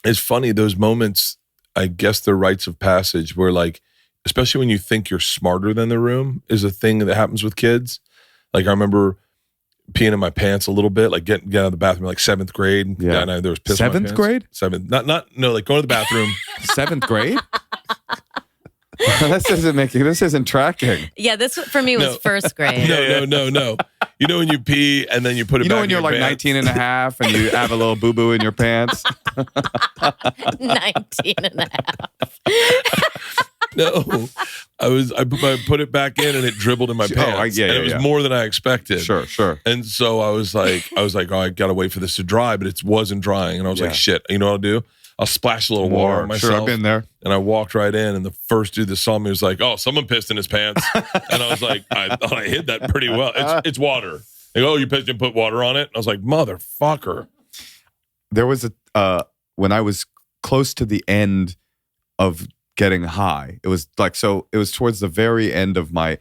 It's funny, those moments, I guess they're rites of passage where like, especially when you think you're smarter than the room is a thing that happens with kids. Like I remember peeing in my pants a little bit, like getting out of the bathroom like 7th grade. Yeah. And there was piss in my pants. 7th grade? 7th. Like going to the bathroom. 7th grade? This isn't tracking. Yeah, this for me was first grade. No. You know when you pee and then you put it back in your when you're like pants? 19 and a half and you have a little boo-boo in your pants? 19 and a half. No, I put it back in and it dribbled in my pants. And it was more than I expected. Sure. And so I was like, oh, I gotta wait for this to dry, but it wasn't drying. And I was like, shit, you know what I'll do? I'll splash a little water on myself. Sure, I've been there. And I walked right in, and the first dude that saw me was like, oh, someone pissed in his pants. And I was like, I thought I hid that pretty well. It's water. They go, oh, you pissed and put water on it? And I was like, motherfucker. There was when I was close to the end of getting high, it was like, so it was towards the very end of I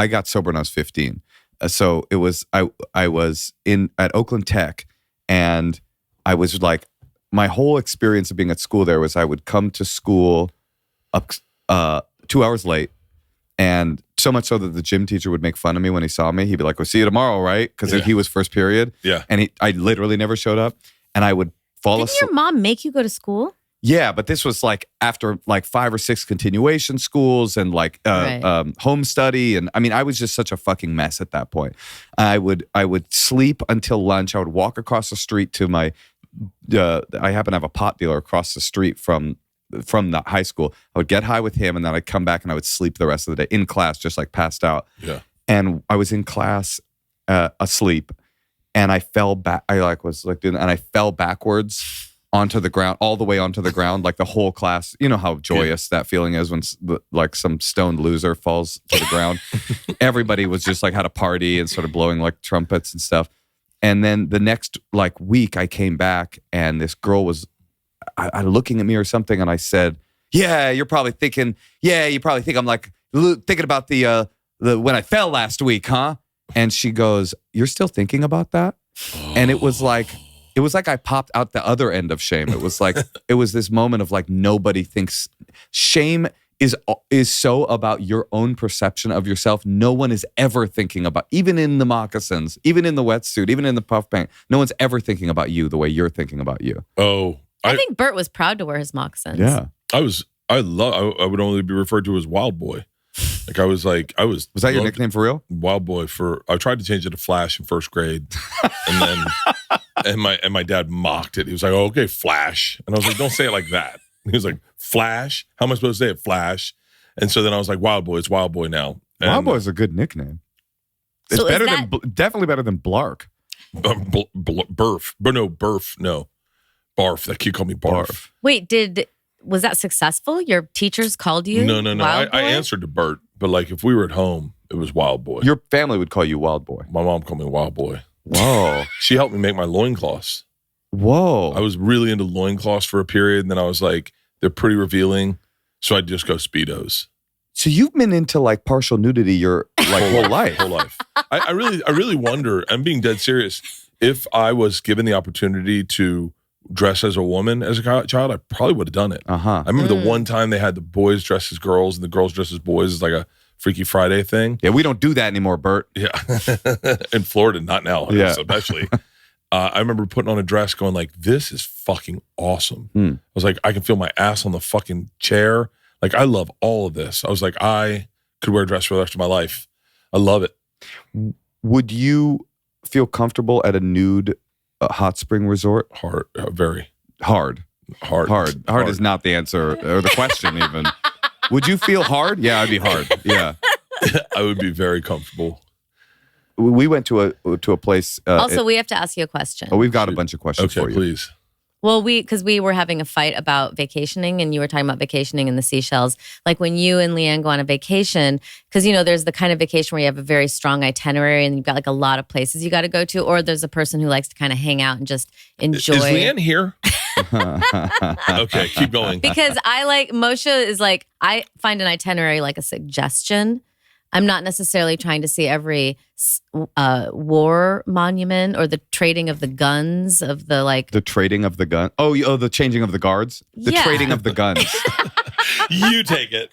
got sober when I was 15. So it was, I was at Oakland Tech, and I was like, my whole experience of being at school there was I would come to school up 2 hours late, And so much so that the gym teacher would make fun of me when he saw me. He'd be like, "We'll see you tomorrow, right?" Because he was first period. Yeah. And I literally never showed up. And I would fall asleep. Didn't your mom make you go to school? Yeah, but this was like after like 5 or 6 continuation schools and like home study. And I mean, I was just such a fucking mess at that point. I would sleep until lunch. I would walk across the street to my, I happen to have a pot dealer across the street from the high school. I would get high with him and then I'd come back and I would sleep the rest of the day in class, just like passed out. Yeah. And I was in class asleep and I fell back. I like was like doing, and I fell backwards onto the ground, all the way onto the ground, like the whole class. You know how joyous that feeling is when like some stoned loser falls to the ground. Everybody was just like had a party and sort of blowing like trumpets and stuff. And then the next like week I came back and this girl was looking at me or something. And I said, "Yeah, you probably think I'm like thinking about the when I fell last week, huh?" And she goes, "You're still thinking about that?" And it was like I popped out the other end of shame. It was like, it was this moment of like, nobody thinks. Shame is so about your own perception of yourself. No one is ever thinking about, even in the moccasins, even in the wetsuit, even in the puff paint, no one's ever thinking about you the way you're thinking about you. Oh, I think Bert was proud to wear his moccasins. Yeah. I would only be referred to as Wild Boy. Was that your nickname for real? Wild Boy I tried to change it to Flash in first grade. And then and my dad mocked it. He was like, "Oh, okay, Flash." And I was like, "Don't say it like that." He was like, "Flash? How am I supposed to say it? Flash?" And so then I was like, "Wild Boy, it's Wild Boy now." And Wild Boy is a good nickname. It's So better than definitely better than Blark. Burf. But no, Burf, no. Barf. That kid called me Barf. Wait, was that successful? Your teachers called you? No. Wild I Boy? answered to Bert, but like if we were at home, it was Wild Boy. Your family would call you Wild Boy. My mom called me Wild Boy. Whoa. She helped me make my loincloths. Whoa. I was really into loincloths for a period, and then I was like, they're pretty revealing, so I'd just go Speedos. So you've been into like partial nudity your like whole life. Whole life. I really wonder, I'm being dead serious, if I was given the opportunity to dress as a woman as a child, I probably would have done it. Uh-huh. I remember the one time they had the boys dress as girls and the girls dress as boys. It's like a Freaky Friday thing. Yeah, we don't do that anymore, Bert. Yeah. In Florida, not now, Yeah. especially. I remember putting on a dress going like, this is fucking awesome. I was like, I can feel my ass on the fucking chair. Like, I love all of this. I was like, I could wear a dress for the rest of my life. I love it. Would you feel comfortable at a nude hot spring resort? Hard, very. Hard is not the answer or the question even. Would you feel hard? Yeah, I'd be hard. Yeah. I would be very comfortable. We went to a place. Also, we have to ask you a question. Oh, we've got a bunch of questions Okay, for you. please. Well, because we were having a fight about vacationing, and you were talking about vacationing in the Seychelles. Like when you and LeeAnn go on a vacation, because there's the kind of vacation where you have a very strong itinerary and you've got like a lot of places you got to go to, or there's a person who likes to kind of hang out and just enjoy. Is LeeAnn here? Okay, keep going. Because Moshe is like, I find an itinerary like a suggestion. I'm not necessarily trying to see every war monument or the trading of the guns of the like. The trading of the gun. Oh, the changing of the guards. The trading of the guns. You take it.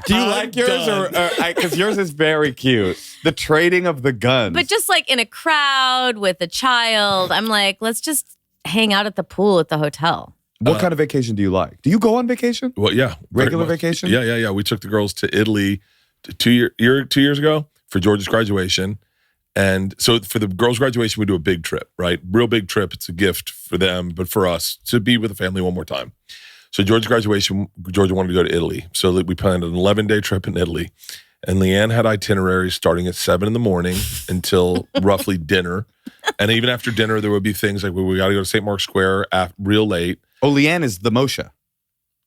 Do you like yours or because yours is very cute. The trading of the guns. But just like in a crowd with a child, I'm like, let's just hang out at the pool at the hotel. What kind of vacation do you like? Do you go on vacation? Well, yeah. Regular vacation? Yeah. We took the girls to Italy 2 years ago for George's graduation. And so for the girls' graduation, we do a big trip, right? Real big trip. It's a gift for them, but for us to be with the family one more time. So George's graduation, Georgia wanted to go to Italy. So we planned an 11-day trip in Italy. And LeeAnn had itineraries starting at 7 a.m. until roughly dinner. And even after dinner, there would be things like, we got to go to St. Mark's Square real late. Oh, LeeAnn is the Moshe.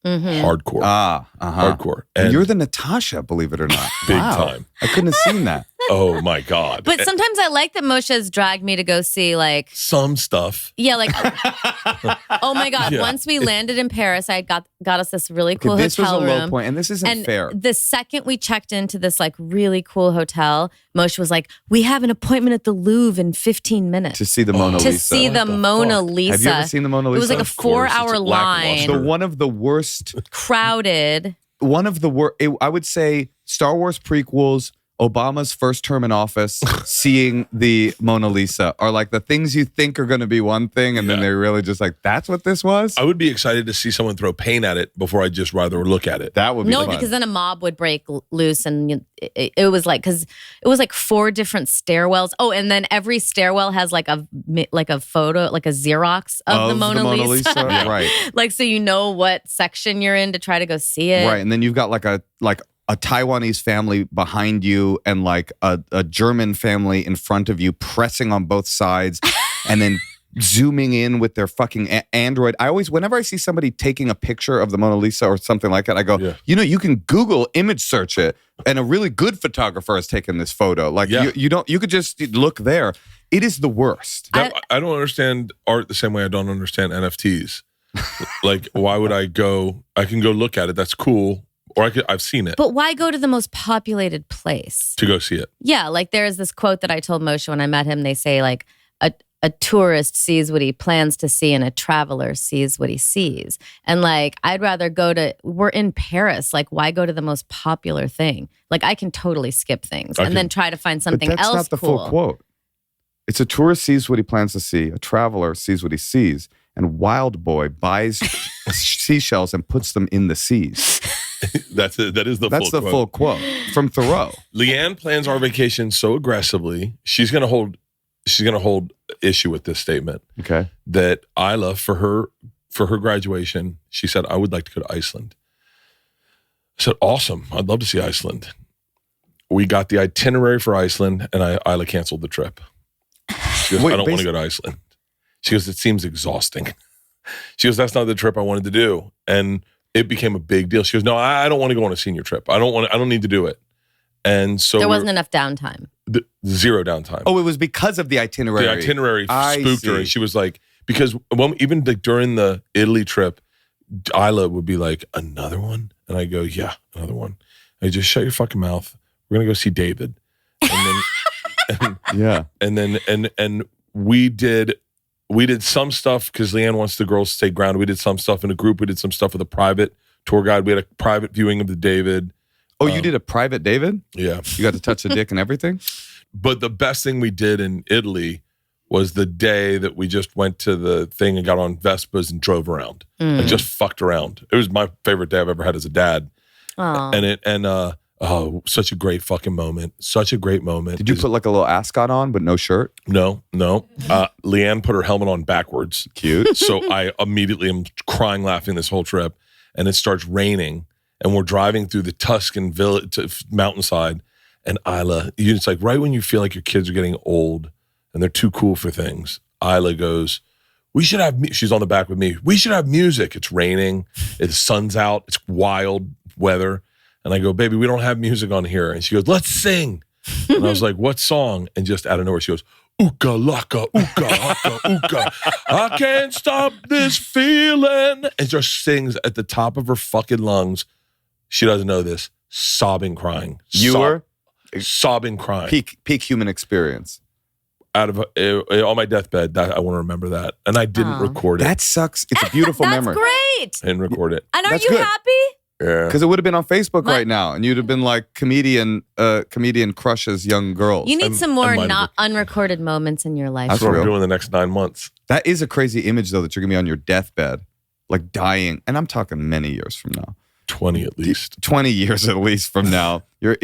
Mm-hmm. Hardcore. Hardcore. And you're the Natasha, believe it or not. Big time. I couldn't have seen that. Oh my God. But sometimes I like that Moshe has dragged me to go see like some stuff. Yeah, like oh my God. Yeah. Once we landed in Paris, I got us this really cool this hotel was a room. low point, and this isn't fair. The second we checked into this like really cool hotel, Moshe was like, "We have an appointment at the Louvre in 15 minutes to see the Mona Lisa." To see the Mona Lisa. Have you ever seen the Mona Lisa? It was like a 4-hour line. So one of the worst crowded. one of the worst. I would say Star Wars prequels, Obama's first term in office, seeing the Mona Lisa are like the things you think are going to be one thing, and then they're really just like, that's what this was? I would be excited to see someone throw paint at it before I just rather look at it. That would be fun. Because then a mob would break loose, and it was like, because it was like 4 different stairwells. Oh, and then every stairwell has like a photo, like a Xerox of the Mona Lisa. Yeah. Right. Like, so you know what section you're in to try to go see it. Right, and then you've got like a Taiwanese family behind you and like a German family in front of you pressing on both sides and then zooming in with their fucking Android. Whenever I see somebody taking a picture of the Mona Lisa or something like that, I go, you can Google image search it, and a really good photographer has taken this photo. Like you could just look there. It is the worst. I don't understand art the same way I don't understand NFTs. Like, why would I go? I can go look at it. That's cool. Or I've seen it. But why go to the most populated place? To go see it. Yeah, like there's this quote that I told Moshe when I met him. They say like, a tourist sees what he plans to see and a traveler sees what he sees. And like, I'd rather we're in Paris. Like, why go to the most popular thing? Like, I can totally skip things and then try to find something else cool. But that's not the full quote. It's a tourist sees what he plans to see. A traveler sees what he sees. And Wild Boy buys seashells and puts them in the seas. That's the full quote from Thoreau. LeeAnn plans our vacation so aggressively. She's gonna hold issue with this statement. Okay. That Isla for her graduation, she said, I would like to go to Iceland. I said, awesome. I'd love to see Iceland. We got the itinerary for Iceland, and Isla canceled the trip. She goes, I don't want to go to Iceland. She goes, it seems exhausting. She goes, that's not the trip I wanted to do. And it became a big deal. She goes, no, I don't want to go on a senior trip. I don't need to do it. And so there wasn't enough downtime. Zero downtime. Oh, it was because of the itinerary. The itinerary spooked her. And she was like, because even during the Italy trip, Isla would be like, another one? And I go, yeah, another one. I just shut your fucking mouth. We're going to go see David. And then, and we did some stuff because LeeAnn wants the girls to stay grounded. We did some stuff in a group. We did some stuff with a private tour guide. We had a private viewing of the David. Oh, you did a private David? Yeah. You got to touch the dick and everything? But the best thing we did in Italy was the day that we just went to the thing and got on Vespas and drove around. And just fucked around. It was my favorite day I've ever had as a dad. Aww. Such a great fucking moment. Such a great moment. Did you put like a little ascot on but no shirt? No. LeeAnn put her helmet on backwards. Cute. So I immediately am crying, laughing this whole trip. And it starts raining. And we're driving through the Tuscan village mountainside. And Isla, it's like right when you feel like your kids are getting old and they're too cool for things, Isla goes, we should have, she's on the back with me. We should have music. It's raining. The sun's out. It's wild weather. And I go, baby, we don't have music on here. And she goes, let's sing. And I was like, what song? And just out of nowhere, she goes, Ooka laka, ooka haka, ooka. I can't stop this feeling. And just sings at the top of her fucking lungs. She doesn't know this. Sobbing, crying. Sobbing, crying. Peak human experience. Out of on my deathbed, I want to remember that. And I didn't record it. That sucks. It's a beautiful memory. That's great. I didn't record it. And are you happy? Yeah. Because it would have been on Facebook right now, and you'd have been like comedian crushes young girls. You need some more not unrecorded moments in your life. That's what I'm doing the next 9 months. That is a crazy image, though, that you're gonna be on your deathbed, like dying, and I'm talking many years from now. 20 at least. 20 years at least from now. You're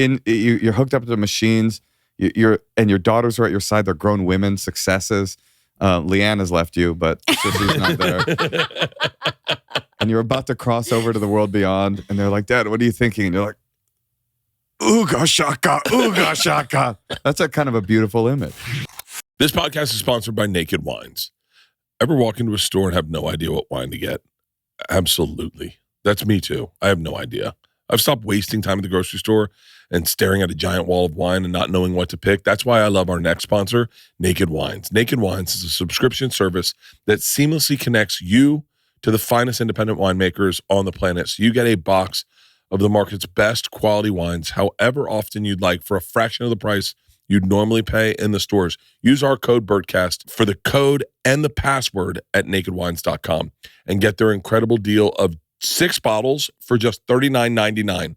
hooked up to the machines. And your daughters are at your side. They're grown women, successes. LeeAnn has left you, but she's not there. And you're about to cross over to the world beyond, and they're like, Dad, what are you thinking? And you're like, ooga shaka, ooga shaka. That's a kind of a beautiful image. This podcast is sponsored by Naked Wines. Ever walk into a store and have no idea what wine to get? Absolutely. That's me too. I have no idea. I've stopped wasting time at the grocery store and staring at a giant wall of wine and not knowing what to pick. That's why I love our next sponsor, Naked Wines. Naked Wines is a subscription service that seamlessly connects you to the finest independent winemakers on the planet. So you get a box of the market's best quality wines, however often you'd like, for a fraction of the price you'd normally pay in the stores. Use our code Bertcast for the code and the password at nakedwines.com and get their incredible deal of 6 bottles for just $39.99.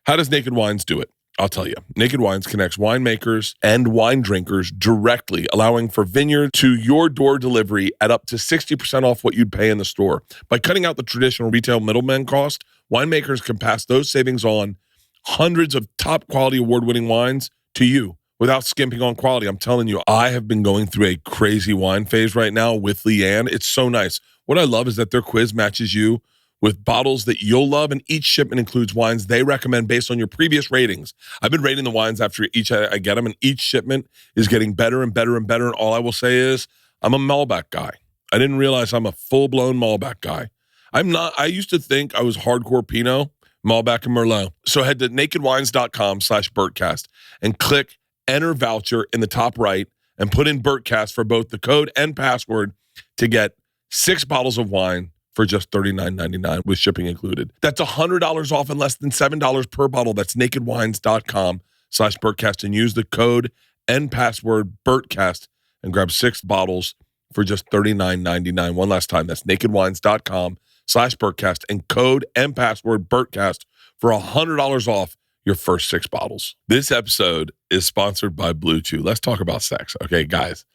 How does Naked Wines do it? I'll tell you. Naked Wines connects winemakers and wine drinkers directly, allowing for vineyard to your door delivery at up to 60% off what you'd pay in the store. By cutting out the traditional retail middleman cost, winemakers can pass those savings on hundreds of top quality award-winning wines to you without skimping on quality. I'm telling you, I have been going through a crazy wine phase right now with LeeAnn. It's so nice. What I love is that their quiz matches you with bottles that you'll love, and each shipment includes wines they recommend based on your previous ratings. I've been rating the wines after each I get them, and each shipment is getting better and better and better, and all I will say is I'm a Malbec guy. I didn't realize I'm a full-blown Malbec guy. I'm not. I used to think I was hardcore Pinot, Malbec, and Merlot. So head to nakedwines.com/Bertcast and click Enter Voucher in the top right and put in Bertcast for both the code and password to get 6 bottles of wine for just $39.99 with shipping included. That's $100 off and less than $7 per bottle. That's nakedwines.com/Bertcast and use the code and password Bertcast and grab 6 bottles for just $39.99. One last time, that's nakedwines.com/Bertcast and code and password Bertcast for $100 off your first 6 bottles. This episode is sponsored by Blue Chew. Let's talk about sex. Okay, guys.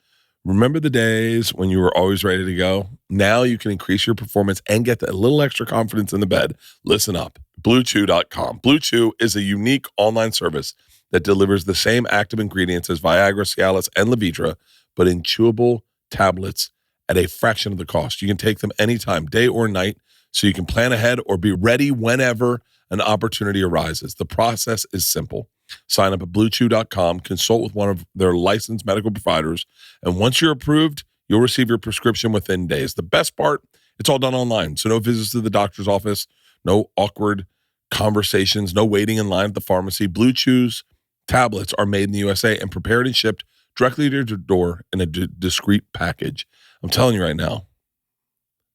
Remember the days when you were always ready to go? Now you can increase your performance and get a little extra confidence in the bed. Listen up. BlueChew.com. Blue Chew is a unique online service that delivers the same active ingredients as Viagra, Cialis, and Levitra, but in chewable tablets at a fraction of the cost. You can take them anytime, day or night, so you can plan ahead or be ready whenever an opportunity arises. The process is simple. Sign up at BlueChew.com, consult with one of their licensed medical providers, and once you're approved, you'll receive your prescription within days. The best part, it's all done online, so no visits to the doctor's office, no awkward conversations, no waiting in line at the pharmacy. Blue Chew's tablets are made in the USA and prepared and shipped directly to your door in a discreet package. I'm telling you right now,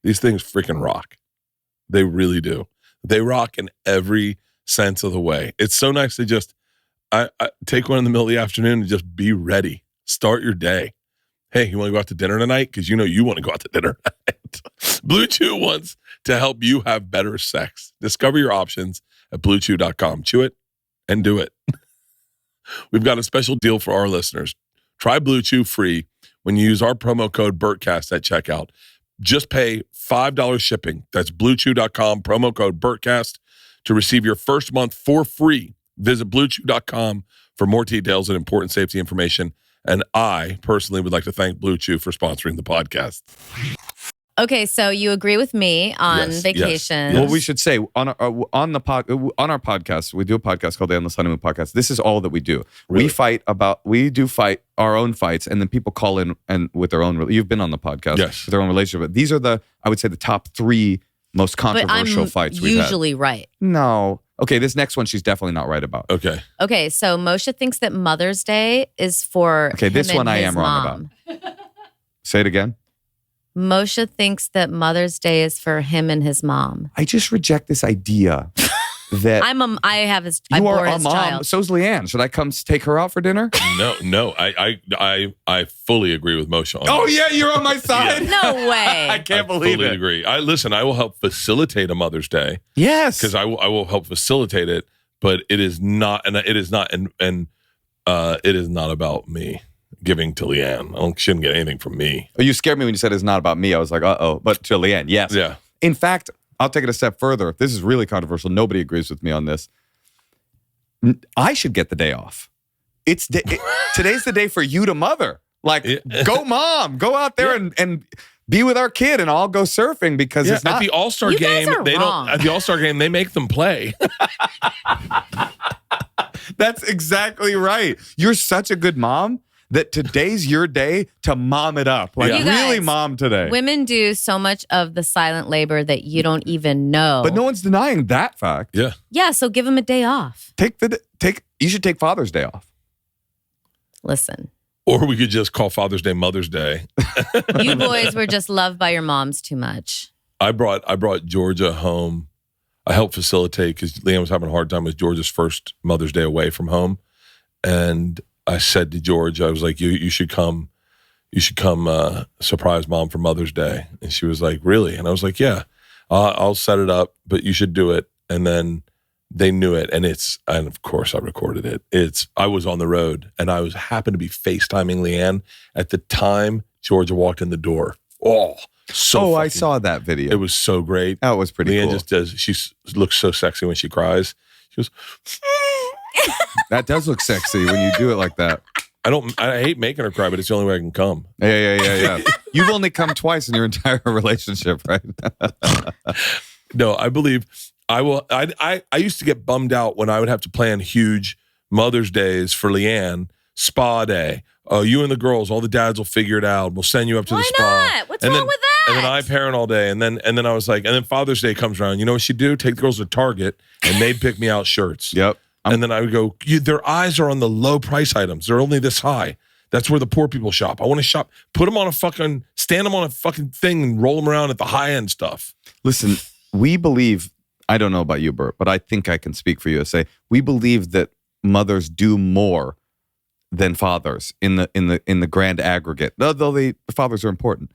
these things freaking rock. They really do. They rock in every sense of the way. It's so nice to just I take one in the middle of the afternoon and just be ready. Start your day. Hey, you want to go out to dinner tonight? Because you know you want to go out to dinner tonight. Blue Chew wants to help you have better sex. Discover your options at BlueChew.com. Chew it and do it. We've got a special deal for our listeners. Try Blue Chew free when you use our promo code Bertcast at checkout. Just pay $5 shipping. That's BlueChew.com, promo code Bertcast to receive your first month for free. Visit BlueChew.com for more details and important safety information. And I personally would like to thank Blue Chew for sponsoring the podcast. Okay, so you agree with me on vacation. Well, we should say on our podcast, we do a podcast called the Endless Honeymoon Podcast. This is all that we do. Really? We do fight our own fights, and then people call in and with their own. You've been on the podcast, yes, with their own relationship. But these are I would say, the top 3 most controversial fights we've had. Usually right. No. Okay, this next one she's definitely not right about. Okay, so Moshe thinks that Mother's Day is for Okay, this one I am wrong about. Say it again. Moshe thinks that Mother's Day is for him and his mom. I just reject this idea that I bore are a his mom. child. So's LeeAnn. Should I come take her out for dinner? no, I fully agree with Moshe on Oh this. yeah, you're on my side. Yeah. No way. I can't believe fully it. agree. I will help facilitate a Mother's Day. Yes, Because I will help facilitate it, but it is not about me giving to LeeAnn. She shouldn't get anything from me. Oh, you scared me when you said it's not about me. I was like, uh-oh. But to LeeAnn, yes. Yeah. In fact, I'll take it a step further. This is really controversial. Nobody agrees with me on this. I should get the day off. Today's the day for you to mother. Like, go mom. Go out there and be with our kid, and I'll go surfing because it's not. At the All-Star You game, guys are wrong. At the All-Star game, they make them play. That's exactly right. You're such a good mom that today's your day to mom it up. Like, You guys, really mom today. Women do so much of the silent labor that you don't even know. But no one's denying that fact. Yeah. Yeah, so give them a day off. You should take Father's Day off. Listen. Or we could just call Father's Day Mother's Day. You boys were just loved by your moms too much. I brought Georgia home. I helped facilitate because LeeAnn was having a hard time with Georgia's first Mother's Day away from home. And I said to George, I was like, you should come surprise mom for Mother's Day. And she was like, really? And I was like, yeah. I'll set it up, but you should do it. And then they knew it. And of course I recorded it. I was on the road and I happened to be FaceTiming LeeAnn at the time Georgia walked in the door. I saw that video. It was so great. That was pretty LeeAnn cool. she looks so sexy when she cries. She goes, that does look sexy when you do it like that. I hate making her cry, but it's the only way I can come. Yeah. You've only come twice in your entire relationship, right? No, I believe I will. I used to get bummed out when I would have to plan huge Mother's Days for LeeAnn, spa day. You and the girls, all the dads will figure it out. We'll send you up to the spa. Why not? What's wrong with that? And then I parent all day. And then I was like, and then Father's Day comes around. You know what she'd do? Take the girls to Target and they'd pick me out shirts. Yep. And then I would go, their eyes are on the low price items. They're only this high. That's where the poor people shop. I want to shop. Stand them on a fucking thing and roll them around at the high end stuff. Listen, we believe, I don't know about you, Bert, but I think I can speak for you to say, we believe that mothers do more than fathers in the grand aggregate. Though the fathers are important.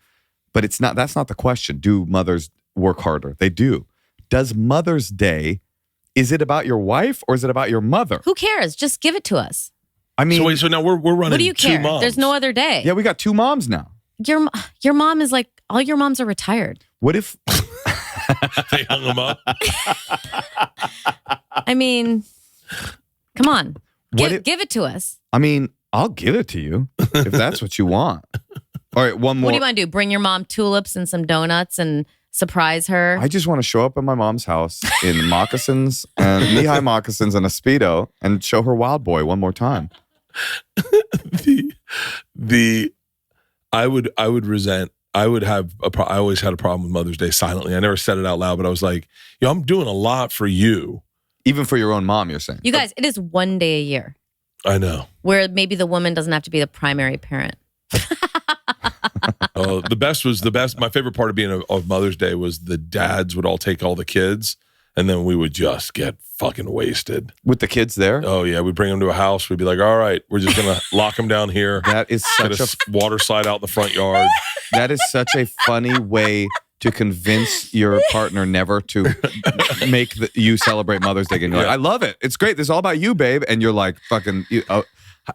But that's not the question. Do mothers work harder? They do. Does Mother's Day, is it about your wife or is it about your mother? Who cares? Just give it to us. I mean, so now we're running. What do you care? two moms. There's no other day. yeah, we got two moms now. Your mom is like, all your moms are retired. What if They hung them up. I mean, come on. What Give it to us. I mean, I'll give it to you if that's what you want. All right, one more. What do you want to do? Bring your mom tulips and some donuts and surprise her? I just want to show up at my mom's house in moccasins and knee-high moccasins and a Speedo and show her Wild Boy one more time. I would resent. I always had a problem with Mother's Day silently. I never said it out loud, but I was like, I'm doing a lot for you. Even for your own mom, you're saying? You guys, it is one day a year I know. where maybe the woman doesn't have to be the primary parent. The best. My favorite part of Mother's Day was the dads would all take all the kids, and then we would just get fucking wasted. With the kids there? Oh yeah, we'd bring them to a house. We'd be like, all right, we're just gonna lock them down here. That is Get such a water slide out in the front yard. that is such a funny way to convince your partner never to make you celebrate Mother's Day again. You're like, I love it. It's great. This is all about you, babe. And you're like fucking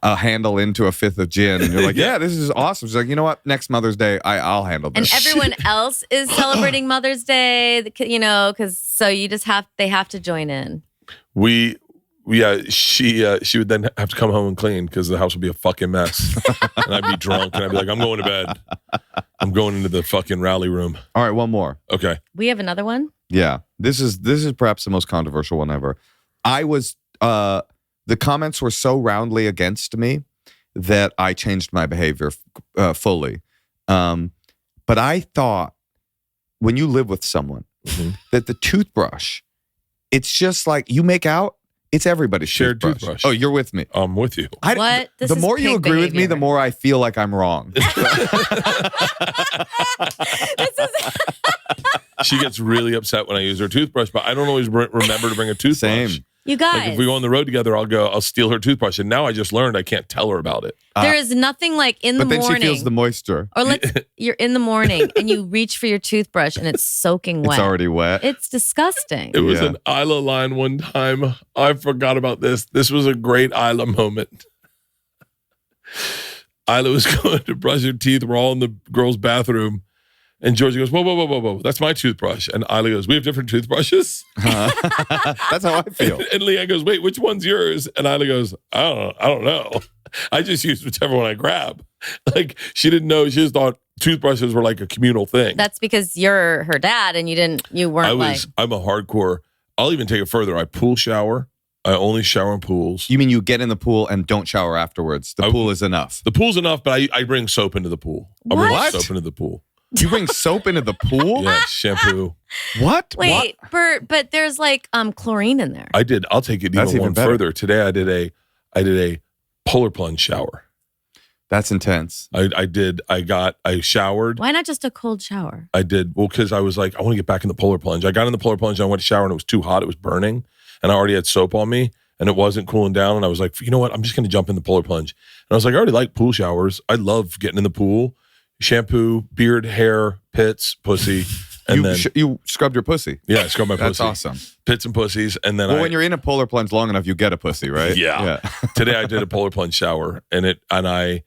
a handle into a fifth of gin. And you're like, yeah, this is awesome. She's like, you know what? Next Mother's Day, I'll handle this. And everyone else is celebrating Mother's Day, because so they have to join in. She would then have to come home and clean because the house would be a fucking mess. And I'd be drunk and I'd be like, I'm going to bed. I'm going into the fucking rally room. All right, one more. Okay. We have another one? Yeah. This is perhaps the most controversial one ever. The comments were so roundly against me that I changed my behavior fully. But I thought when you live with someone that the toothbrush, it's just like you make out, it's everybody's shared toothbrush. Oh, you're with me. I'm with you. What? This the is more you pig agree with me, behavior. the more I feel like I'm wrong. She gets really upset when I use her toothbrush, but I don't always remember to bring a toothbrush. Same. You guys. Like if we go on the road together, I'll steal her toothbrush. And now I just learned I can't tell her about it. There is nothing like in the But then morning. she feels the moisture. Or you're in the morning and you reach for your toothbrush and it's soaking wet. It's already wet. It's disgusting. It was an Isla line one time. I forgot about this. This was a great Isla moment. Isla was going to brush her teeth. We're all in the girls' bathroom. And Georgie goes, whoa. That's my toothbrush. And Isla goes, we have different toothbrushes? That's how I feel. And LeeAnn goes, wait, which one's yours? And Isla goes, I don't know. I just use whichever one I grab. Like, she didn't know. She just thought toothbrushes were like a communal thing. That's because you're her dad and you weren't I'm a hardcore. I'll even take it further. I pool shower. I only shower in pools. You mean you get in the pool and don't shower afterwards? The pool is enough. The pool's enough, but I bring soap into the pool. I bring soap into the pool. You bring soap into the pool? Yeah, shampoo. What? Wait, Bert, but there's like chlorine in there. I did. I'll take it even one further. Today I did a polar plunge shower. That's intense. I showered. Why not just a cold shower? I did. Well, because I was like, I want to get back in the polar plunge. I got in the polar plunge and I went to shower and it was too hot. It was burning. And I already had soap on me and it wasn't cooling down. And I was like, you know what? I'm just going to jump in the polar plunge. And I was like, I already like pool showers. I love getting in the pool. Shampoo, beard, hair, pits, pussy. And then you scrubbed your pussy. yeah, I scrubbed my That's pussy. awesome. Pits and pussies, and then When you're in a polar plunge long enough, you get a pussy, right? Yeah. Today I did a polar plunge shower, I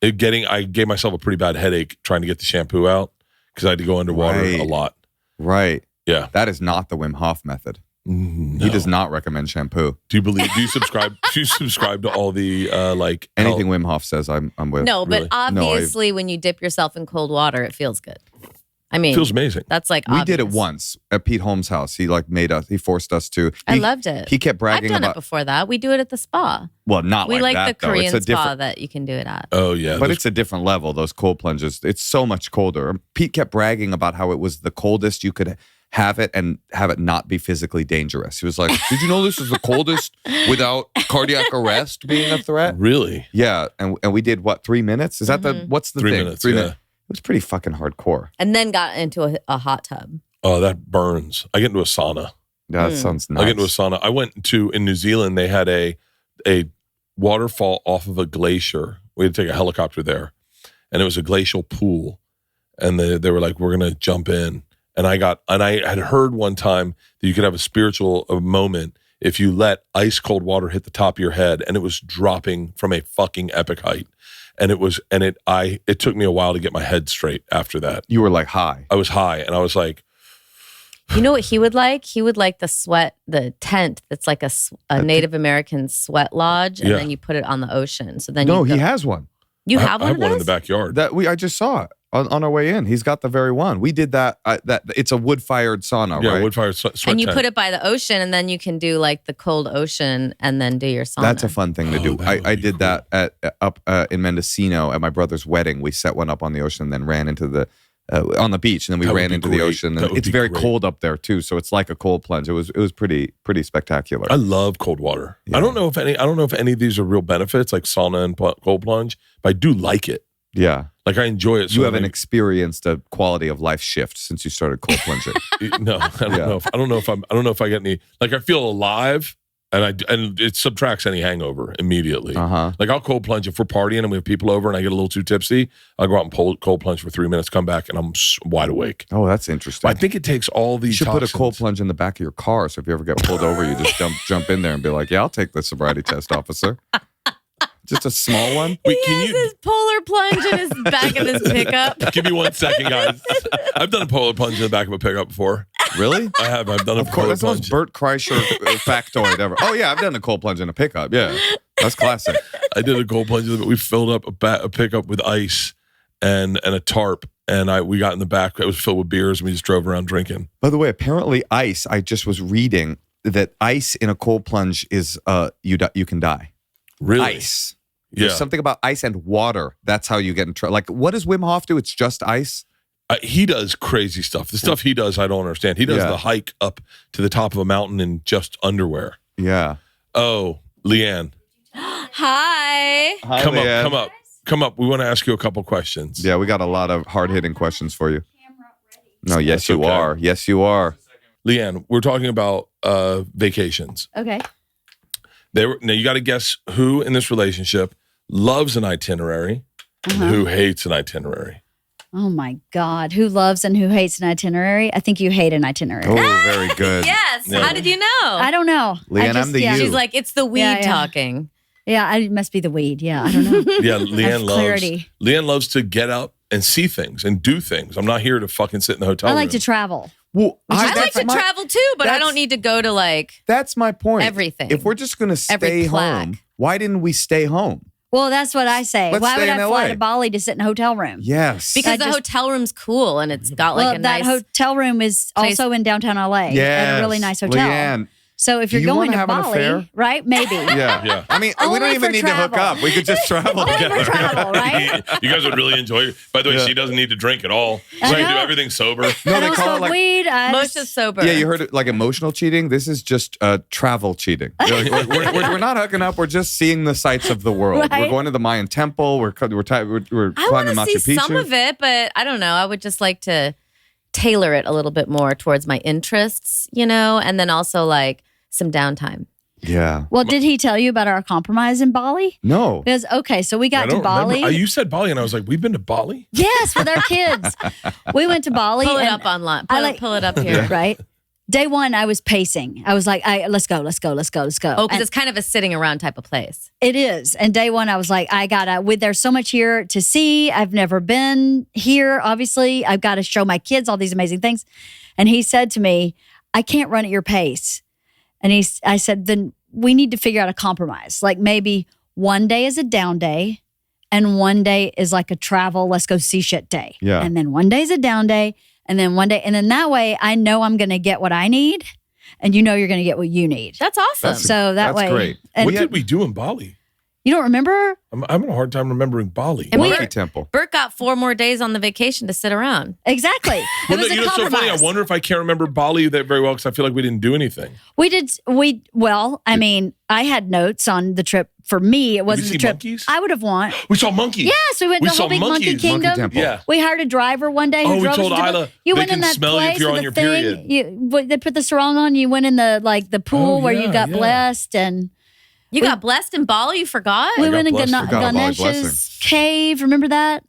gave myself a pretty bad headache trying to get the shampoo out because I had to go underwater a lot. Right. Yeah. That is not the Wim Hof method. No. He does not recommend shampoo. Do you subscribe to all the Anything Wim Hof says, I'm with. No, but Really? obviously when you dip yourself in cold water, it feels good. I mean, It feels amazing. that's like We did it obvious. once at Pete Holmes' house. He he forced us to. I loved it. He kept I've bragging done about. it before that. We do it at the spa. Well, not We like that the though. Korean It's a spa different, that you can do it at. Oh yeah, but it's a different level. Those cold plunges. It's so much colder. Pete kept bragging about how it was the coldest you could have it and have it not be physically dangerous. He was like, "Did you know this is the coldest without cardiac arrest being a threat?" really Yeah, and we did what, 3 minutes? Is that what's the 3 thing? minutes. 3 yeah. minutes. It was pretty fucking hardcore. And then got into a hot tub. Oh, that burns. I get into a sauna. Yeah, that sounds nice. I get into a sauna. I went in New Zealand. They had a waterfall off of a glacier. We had to take a helicopter there, and it was a glacial pool. And they were like, "We're gonna jump in." And I had heard one time that you could have a spiritual moment if you let ice cold water hit the top of your head, and it was dropping from a fucking epic height. And it took me a while to get my head straight after that. You were like high. I was high, and I was like, You know what he would like? He would like the tent that's like a Native American sweat lodge, and Yeah. then you put it on the ocean. So then No, you he has one. You I have one have of one in those? the backyard. I just saw it on our way in. He's got the very one. We did that. It's a wood-fired sauna, yeah, right? wood-fired sweat And you tent. put it by the ocean, and then you can do like the cold ocean, and then do your sauna. That's a fun thing to do. that would I be did that up in Mendocino at my brother's wedding. We set one up on the ocean, then ran into the on the beach, and then we That would ran be into the great. ocean. That And would it's be very great. cold up there too, so it's like a cold plunge. It was pretty spectacular. I love cold water. Yeah. I don't know if any of these are real benefits, like sauna and cold plunge, but I do like it. Yeah, Like I enjoy it. So you haven't then experienced a quality of life shift since you started cold plunging. no, I don't Yeah. know. I don't know if I get any. Like I feel alive, and it subtracts any hangover immediately. Uh-huh. Like I'll cold plunge if we're partying and we have people over and I get a little too tipsy. I'll go out and cold plunge for 3 minutes, come back, and I'm wide awake. Oh, that's interesting. I think it takes all You these. should put a toxins. cold plunge in the back of your car, so if you ever get pulled over, you just jump in there and be like, "Yeah, I'll take the sobriety test, officer." Just a small one. Wait, He can has you his polar plunge in his back of his pickup. give me 1 second, guys? I've done a polar plunge in the back of a pickup before. Really? I have. I've done a Of course, polar that's the plunge. most Bert Kreischer factoid ever. Oh yeah, I've done a cold plunge in a pickup. Yeah, that's classic. I did a cold plunge, but we filled up a pickup with ice and a tarp, and we got in the back. It was filled with beers, and we just drove around drinking. By the way, apparently ice. I just was reading that ice in a cold plunge is you can die. Really? Ice. Yeah. There's something about ice and water. That's how you get in trouble. Like, what does Wim Hof do? It's just ice. He does crazy stuff. The stuff he does, I don't understand. He does Yeah. the hike up to the top of a mountain in just underwear. Yeah. Oh, LeeAnn, Hi. Hi, come LeeAnn. up. Come up. We want to ask you a couple questions. Yeah, we got a lot of hard-hitting questions for you. No, yes, That's you okay. are. Yes, you are. LeeAnn, we're talking about vacations. Okay. Now you got to guess who in this relationship loves an itinerary and who hates an itinerary. Oh my God. Who loves and who hates an itinerary? I think you hate an itinerary. Oh, very good. Yes. Yeah. How did you know? I don't know. LeeAnn, I'm the you. She's like, it's the weed Yeah, yeah. talking. Yeah, it must be the weed. Yeah, I don't know. Yeah, I have LeeAnn loves. clarity. LeeAnn loves to get up and see things and do things. I'm not here to fucking sit in the hotel I like room. to travel. Well, I like that's to my- travel too, but I that's- don't need to go to like That's my point. everything. If we're just going to Every stay plaque. home, why didn't we stay home? Well, that's what I say. Let's Why stay would in I fly LA. to Bali to sit in a hotel room? Yes. because I the just- hotel room's cool and it's got like Well, a that nice. hotel room is place. also in downtown LA at a really nice hotel. LeeAnn, So if Do you're you going wanna to have an affair? Bali, right? Maybe. Yeah. Yeah. I mean, we Only don't even for need to hook travel. up. We could just travel Only together. for travel, right? You guys would really enjoy it. By the way, Yeah. she doesn't need to drink at all. She I can do know. everything sober. No, I they don't call smoke it like weed. Most is sober. Yeah, you heard it like emotional cheating. This is just travel cheating. You're like, we're not hooking up. We're just seeing the sights of the world. Right. We're going to the Mayan temple. We're I climbing want Machu to see Picchu. some of it, but I don't know. I would just like to tailor it a little bit more towards my interests, and then also like some downtime. Yeah. Well, did he tell you about our compromise in Bali? No. Because, okay, so we I got to don't Bali. remember. You said Bali, and I was like, we've been to Bali? Yes, with our kids. We went to Bali. Pull it and up online. I Pull it up here. Right? Day one, I was pacing. I was like, let's go. Oh, because And it's kind of a sitting around type of place. it is. And day one, I was like, there's so much here to see. I've never been here, obviously. I've got to show my kids all these amazing things. And he said to me, I can't run at your pace. And I said, then we need to figure out a compromise. Like maybe one day is a down day and one day is like a travel, let's go see shit day. Yeah. And then one day is a down day. And then one day, and then that way I know I'm going to get what I need and you know you're going to get what you need. That's awesome. So that That's way. great. And What did we do in Bali? you don't remember? I'm having a hard time remembering Bali. And Monkey Temple. Bert got 4 more days on the vacation to sit around. Exactly. It Well, was no, a you know, it's so funny. I compromise. wonder if I can't remember Bali that very well because I feel like we didn't do anything. I mean, I had notes on the trip. For me, it wasn't see the trip monkeys? I would have want. We saw monkeys. Yes, we went We to the saw whole big Monkey monkeys. Kingdom. Monkey Temple. Yeah. We hired a driver one day who Oh, we drove told us to Isla you they went in can that smell you if place you're with on the your thing. period. They put the sarong on. You went in the pool Oh, where you yeah, got yeah. blessed, and You got blessed in Bali? You forgot? we got went in blessed. Forgot about Bali Ganesh's blessing. cave. Remember that?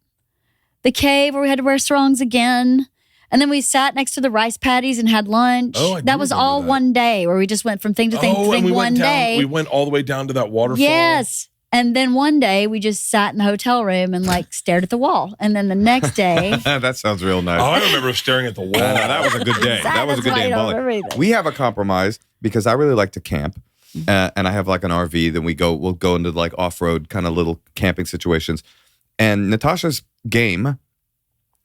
The cave where we had to wear sarongs again. And then we sat next to the rice paddies and had lunch. Oh, I do that was remember all that. one day where we just went from thing to thing to and thing we one went down. day. We went all the way down to that waterfall. Yes. And then one day we just sat in the hotel room and like stared at the wall. And then the next day, That sounds real nice. Oh, I remember staring at the wall. That was a good day. That was a That's good why day in you don't Bali. remember anything. We have a compromise because I really like to camp. And I have like an RV. Then we'll go into like off-road kind of little camping situations. And Natasha's game,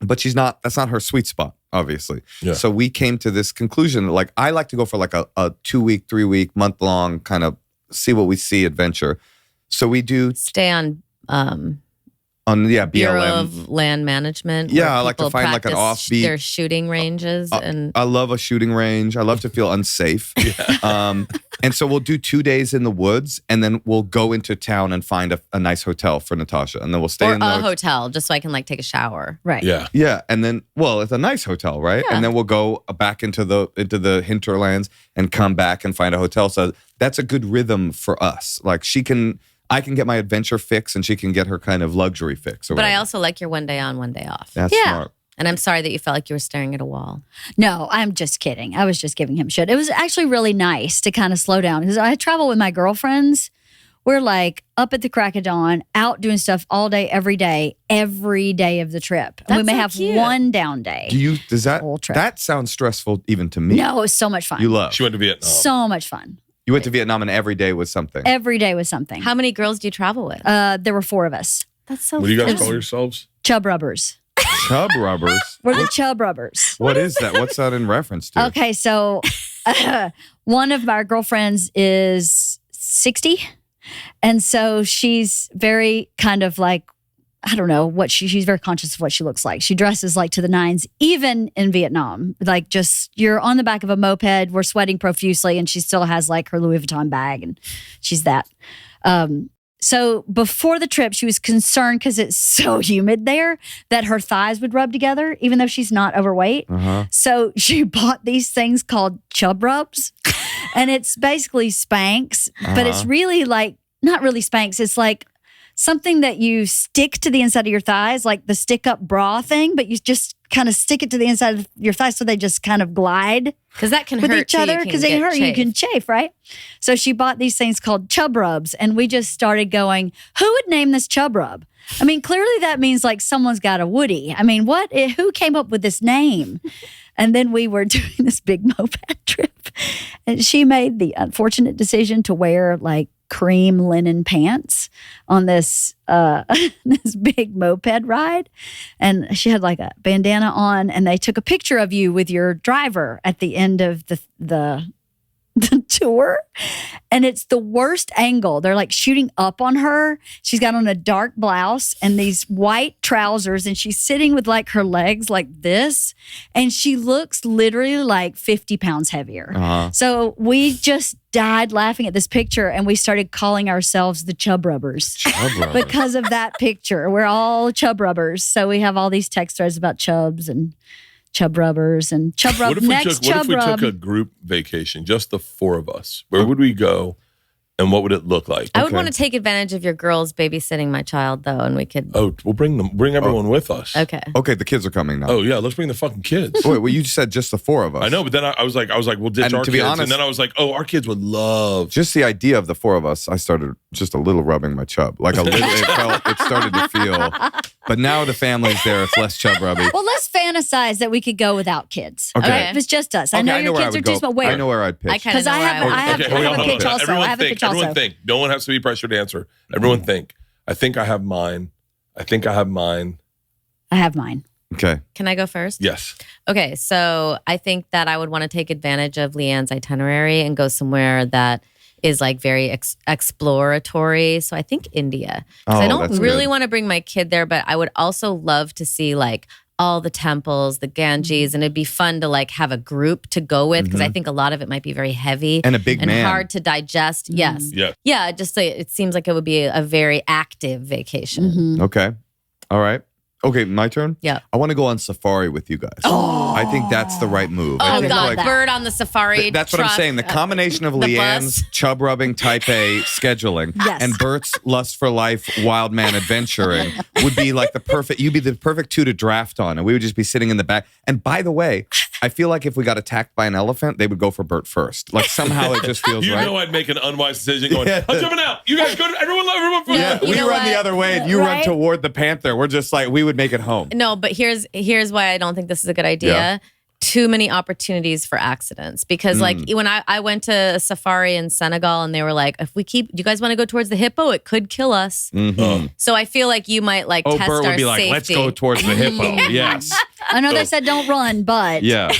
but that's not her sweet spot, obviously. Yeah. So we came to this conclusion that like I like to go for like a 2-week, 3-week, month-long kind of see what we see adventure. So we do Stay on on Bureau BLM. of Land Management. Yeah, where I like to people find like an practice offbeat- their shooting ranges. and I love a shooting range. I love to feel unsafe. And so we'll do 2 days in the woods, and then we'll go into town and find a nice hotel for Natasha, and then we'll stay or in a the hotel, just so I can like take a shower. right. Yeah. Yeah, and then it's a nice hotel, right? Yeah. And then we'll go back into the hinterlands and come back and find a hotel. So that's a good rhythm for us. Like I can get my adventure fix, and she can get her kind of luxury fix. Or But I whatever. also like your one day on, one day off. That's Yeah. smart. And I'm sorry that you felt like you were staring at a wall. No, I'm just kidding. I was just giving him shit. It was actually really nice to kind of slow down because I travel with my girlfriends. We're like up at the crack of dawn, out doing stuff all day, every day of the trip. And we That's may so have cute. one down day. Does that Whole trip. that sounds stressful even to me? No, it was so much fun. You love. She went to Vietnam. So much fun. You went to Vietnam, and every day was something. Every day was something. How many girls do you travel with? There were 4 of us. That's so What do you guys fun. call yourselves? Chub Rubbers. Chub Rubbers. We're the Chub Rubbers. What is that? What's that in reference to? Okay, so one of our girlfriends is 60. And so she's very kind of like, I don't know what she's very conscious of what she looks like. She dresses like to the nines, even in Vietnam. Like just you're on the back of a moped, we're sweating profusely, and she still has like her Louis Vuitton bag, and she's that. So before the trip, she was concerned because it's so humid there that her thighs would rub together, even though she's not overweight. Uh-huh. So she bought these things called Chub Rubs, and it's basically Spanx, but it's really like, not really Spanx. It's like something that you stick to the inside of your thighs, like the stick up bra thing, but you just kind of stick it to the inside of your thighs so they just kind of glide Because that can with hurt each other because they hurt. You can chafe. chafe, right? So she bought these things called Chub Rubs, and we just started going, who would name this Chub Rub? I mean, clearly that means like someone's got a Woody. I mean, what? Who came up with this name? And then we were doing this big moped trip, and she made the unfortunate decision to wear like cream linen pants on this this big moped ride, and she had like a bandana on, and they took a picture of you with your driver at the end of the tour, and it's the worst angle. They're like shooting up on her. She's got on a dark blouse and these white trousers, and she's sitting with like her legs like this, and she looks literally like 50 pounds heavier. Uh-huh. So we just died laughing at this picture, and we started calling ourselves the Chub Rubbers Chub Rubbers. because of that picture. We're all Chub Rubbers. So we have all these text threads about chubs and Chub Rubbers and Chub Rub. What if we Next took Chub Rub. a group vacation, just the 4 of us? Where would we go? And what would it look like? I would want to take advantage of your girls babysitting my child, though, and we could. Oh, we'll bring everyone with us. Okay. Okay, the kids are coming now. Oh yeah, let's bring the fucking kids. Wait, well, you said just the 4 of us. I know, but then I was like, we'll ditch And our to kids, be honest- and then I was like, oh, our kids would love. Just the idea of the 4 of us, I started just a little rubbing my chub. Like a little, it started to feel. But now the family's there, it's less chub rubbing. Well, let's fantasize that we could go without kids. Okay. If it's just us. I Okay, know your where I kids are would too go. small. Where? I know where I'd pitch. I kind of know I where have- I would. I have- Okay, I hold have on, a pitch also. Everyone I have a think. pitch also. Everyone think. No one has to be pressured to answer. Everyone think. I think I have mine. I think I have mine. I have mine. Okay. Can I go first? Yes. Okay, so I think that I would want to take advantage of LeeAnn's itinerary and go somewhere that is like very exploratory. So I think India. Because I Oh, don't that's really good. want to bring my kid there, but I would also love to see like all the temples, the Ganges, and it'd be fun to like have a group to go with because I think a lot of it might be very heavy And a big and man. hard to digest. Yes. Yeah. Yeah, just like, it seems like it would be a very active vacation. Mhm. Okay. All right. Okay, my turn? Yeah. I want to go on safari with you guys. Oh. I think that's the right move. I Oh think, God, like, Bird on the safari. that's what I'm truck, saying. The combination of the LeeAnn's bus. chub rubbing type A scheduling Yes. and Bert's lust for life wild man adventuring would be like the perfect, you'd be the perfect 2 to draft on. And we would just be sitting in the back. And by the way, I feel like if we got attacked by an elephant, they would go for Bert first. Like somehow it just feels You right. know I'd make an unwise decision going, Yeah. I'm jumping out. You guys go to everyone first. Yeah, You we know run the what? other way and you run Right? toward the panther. We're just like, we would make it home. No, but here's why I don't think this is a good idea. Yeah. Too many opportunities for accidents because like when I went to a safari in Senegal and they were like, if we keep, do you guys want to go towards the hippo? It could kill us. Mhm. So I feel like you might like Oh, test Bert our would be like, safety. let's go towards the hippo. Yes. I know they said don't run, but Yeah.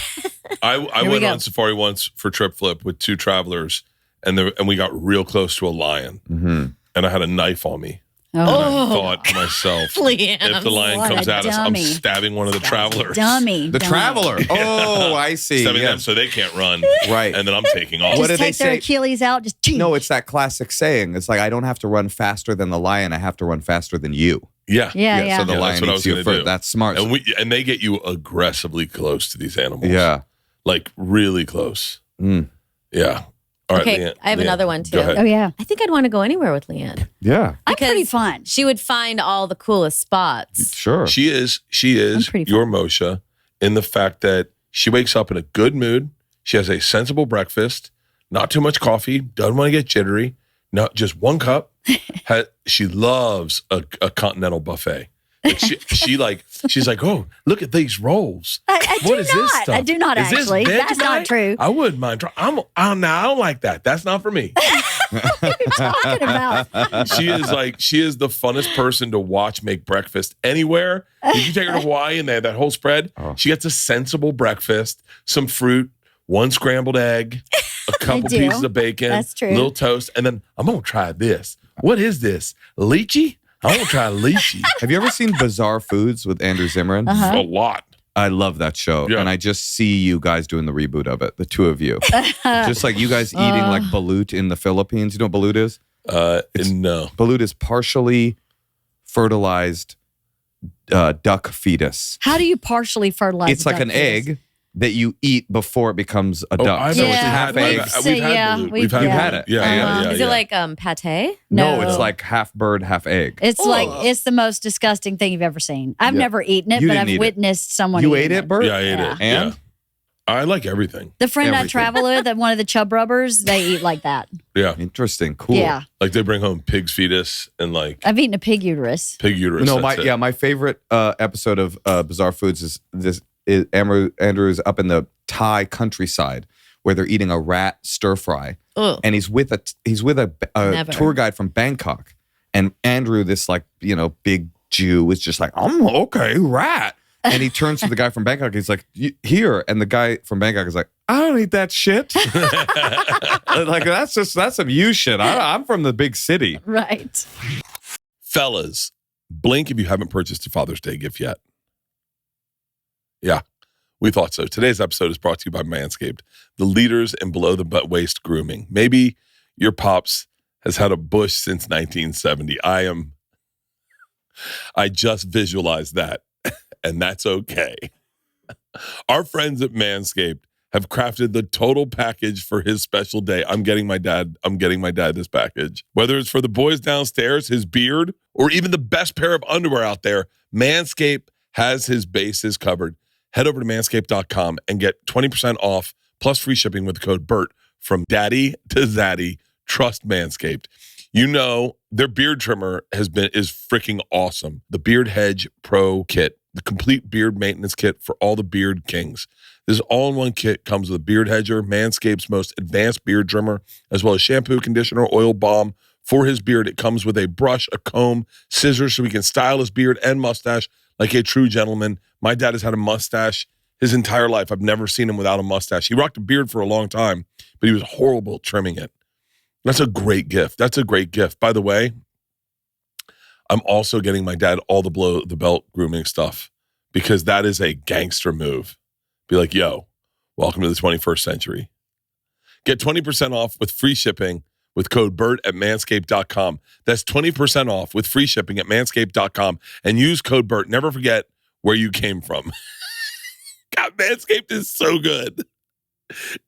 I we went go. on safari once for Trip Flip with 2 travelers, and we got real close to a lion, hmm and I had a knife on me. oh, And I thought to myself, LeeAnn, if the lion what comes a at us, I'm dummy. stabbing one of the travelers. dummy. The dummy. traveler. Oh, I see. Stabbing them Yes. so they can't run. Right. And then I'm taking off. What Just did they take their say? Achilles out. Just No, it's that classic saying. It's like, I don't have to run faster than the lion. I have to run faster than you. Yeah. yeah. So the Yeah, lion that's what I eats was you gonna first. do. That's smart. And they get you aggressively close to these animals. Yeah. Like really close. Mm. Yeah. All right. Okay, LeeAnn, I have LeeAnn, another one, Go too. Oh ahead. yeah, I think I'd want to go anywhere with LeeAnn. Yeah. I'm pretty Because fun. she would find all the coolest spots. Sure. She is pretty your Moshe in the fact that she wakes up in a good mood. She has a sensible breakfast, not too much coffee, doesn't want to get jittery, not just 1 cup. She loves a continental buffet. Like she's like, oh, look at these rolls. I What do is this not. stuff? I do not Is this actually. That's not Vegemite? true. I wouldn't mind. No, I don't like that. That's not for me. What are you talking about? She is the funnest person to watch make breakfast anywhere. Did you take her to Hawaii and they had that whole spread? Oh. She gets a sensible breakfast, some fruit, 1 scrambled egg, a couple do. pieces of bacon, That's true. little toast, and then I'm gonna try this. What is this? Lychee? I want to try lychee. Have you ever seen Bizarre Foods with Andrew Zimmern? Uh-huh. A lot. I love that show. Yeah. And I just see you guys doing the reboot of it, the 2 of you. Just like you guys eating like balut in the Philippines. You know what balut is? No. Balut is partially fertilized duck fetus. How do you partially fertilize? It's like duck an fetus? egg that you eat before it becomes a duck. I know So what it's you half had. egg. We've had Yeah, balut. we've You've had it. Yeah. Is it like pate? No, No. it's like half bird, half egg. It's like it's the most disgusting thing you've ever seen. I've Yeah. never eaten it, You but didn't I've eat it. witnessed someone. You eating ate it, Bert? Yeah, I ate Yeah. it. And? Yeah. I like everything. The friend I Everything. travel with, one of the Chub Rubbers, they eat like that. Yeah. Interesting. Cool. Yeah, Like they bring home pig's fetus and like I've eaten a pig uterus. pig uterus. No, that's it. my favorite episode of Bizarre Foods is Andrew's up in the Thai countryside where they're eating a rat stir fry, Ugh. and he's with a Never. tour guide from Bangkok, and Andrew, this big Jew, is just like, okay, rat, and he turns to the guy from Bangkok, he's like, here, and the guy from Bangkok is like, I don't eat that shit, like that's some you shit. I'm from the big city. Right. Fellas, blink if you haven't purchased a Father's Day gift yet. Yeah, we thought so. Today's episode is brought to you by Manscaped, the leaders in below the butt waist grooming. Maybe your pops has had a bush since 1970. I just visualized that, and that's okay. Our friends at Manscaped have crafted the total package for his special day. I'm getting my dad this package. Whether it's for the boys downstairs, his beard, or even the best pair of underwear out there, Manscaped has his bases covered. Head over to manscaped.com and get 20% off plus free shipping with the code BERT. From daddy to zaddy, trust Manscaped. You know, their beard trimmer is freaking awesome. The Beard Hedge Pro Kit, the complete beard maintenance kit for all the beard kings. This all-in-one kit comes with a beard hedger, Manscaped's most advanced beard trimmer, as well as shampoo, conditioner, oil, balm. For his beard, it comes with a brush, a comb, scissors, so he can style his beard and mustache like a true gentleman. My dad has had a mustache his entire life. I've never seen him without a mustache. He rocked a beard for a long time, but he was horrible at trimming it. That's a great gift. That's a great gift. By the way, I'm also getting my dad all the below the belt grooming stuff because that is a gangster move. Be like, yo, welcome to the 21st century. Get 20% off with free shipping with code BERT at manscaped.com. That's 20% off with free shipping at manscaped.com and use code BERT. Never forget where you came from. God, Manscaped is so good.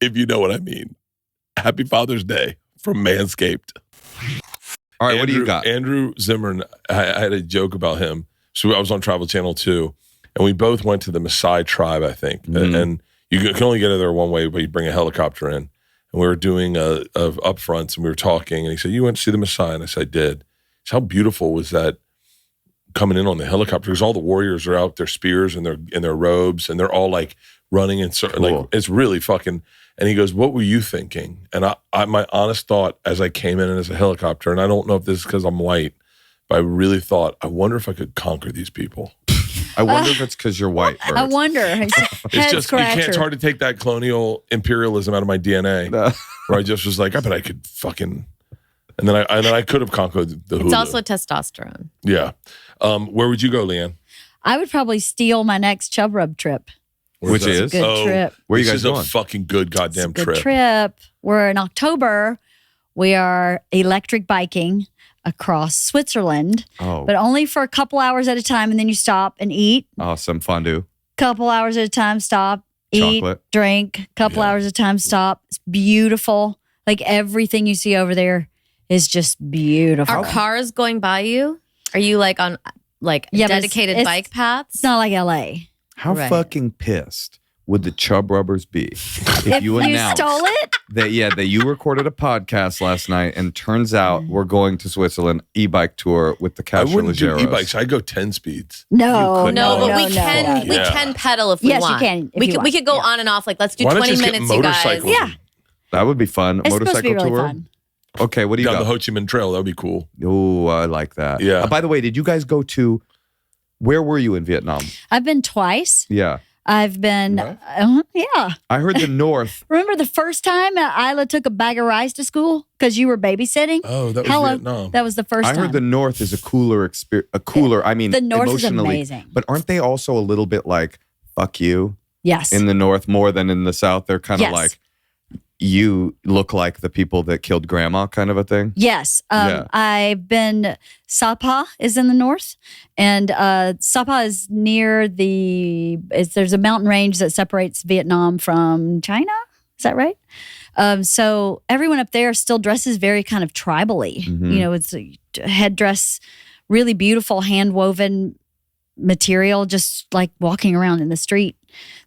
If you know what I mean. Happy Father's Day from Manscaped. All right, what do you got? Andrew Zimmern, I had a joke about him. So I was on Travel Channel 2, and we both went to the Maasai tribe, I think. And you can only get there one way, but you bring a helicopter in. And we were doing upfronts, and we were talking, and he said, you went to see the Maasai? And I said, I did. So how beautiful was that coming in on the helicopter? Because all the warriors are out, their spears and their robes, and they're all like running and like it's really fucking. And he goes, what were you thinking? And I my honest thought as I came in as a helicopter, and I don't know if this is because I'm white, but I really thought, I wonder if I could conquer these people. I wonder if it's because you're white, Bert. I wonder. It's just, it's hard to take that colonial imperialism out of my DNA. Where I just was like, I bet I could fucking, and then I could have conquered the Hulu. It's also testosterone. Yeah. Where would you go, LeeAnn? I would probably steal my next Chub Rub trip. Which is? Good trip. Where you guys This is going? a fucking good goddamn Good trip. We're in October. We are electric biking across Switzerland, but only for a couple hours at a time, and then you stop and eat. Some fondue. Couple hours at a time, stop, eat, Chocolate. drink. Couple hours at a time, stop. It's beautiful. Like everything you see over there is just beautiful. Are cars going by you? Are you like on dedicated it's bike paths? It's not like LA. How fucking pissed would the Chub Rubbers be if you announced stole it? that you recorded a podcast last night and turns out we're going to Switzerland e-bike tour with the Kasher I wouldn't do Leggeros. e-bikes. I'd go 10 speeds. No, but we no. can pedal if we Yes, want. you can. We could go on and off. Like, let's do Why don't 20 you just minutes, get you guys. motorcycles? Yeah. That would be fun. It's supposed to be Motorcycle really tour. fun. Okay, what do you Down got? the Ho Chi Minh Trail. That would be cool. Oh, I like that. Yeah. By the way, did you guys go to? Where were you in Vietnam? I've been twice. Yeah. I've been, yeah. I heard the North. Remember the first time Isla took a bag of rice to school because you were babysitting? Oh, that was Vietnam. That was the first I time. heard the North is a cooler experience. I mean, the North is emotionally, amazing. but aren't they also a little bit like fuck you? Yes. In the North more than in the South, they're kind of Yes. like you look like the people that killed grandma, kind of a thing. Yes. Yeah. I've been, Sapa is in the north, and Sapa is near there's a mountain range that separates Vietnam from China. Is that right? So everyone up there still dresses very kind of tribally. Mhm. You know, it's a headdress, really beautiful hand-woven material, just like walking around in the street.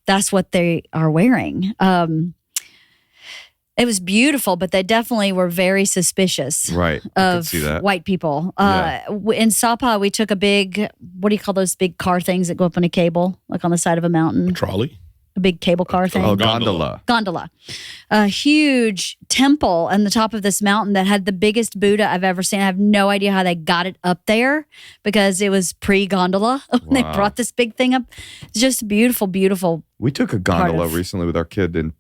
That's what they are wearing. It was beautiful, but they definitely were very suspicious Right. I could of see that. white people. Yeah. In Sapa, we took a big, what do you call those big car things that go up on a cable, like on the side of a mountain? Trolley? A big cable car thing. Oh, gondola. Gondola. A huge temple on the top of this mountain that had the biggest Buddha I've ever seen. I have no idea how they got it up there because it was pre-gondola when they Wow. brought this big thing up. It's just beautiful, beautiful. We took a gondola of- recently with our kid in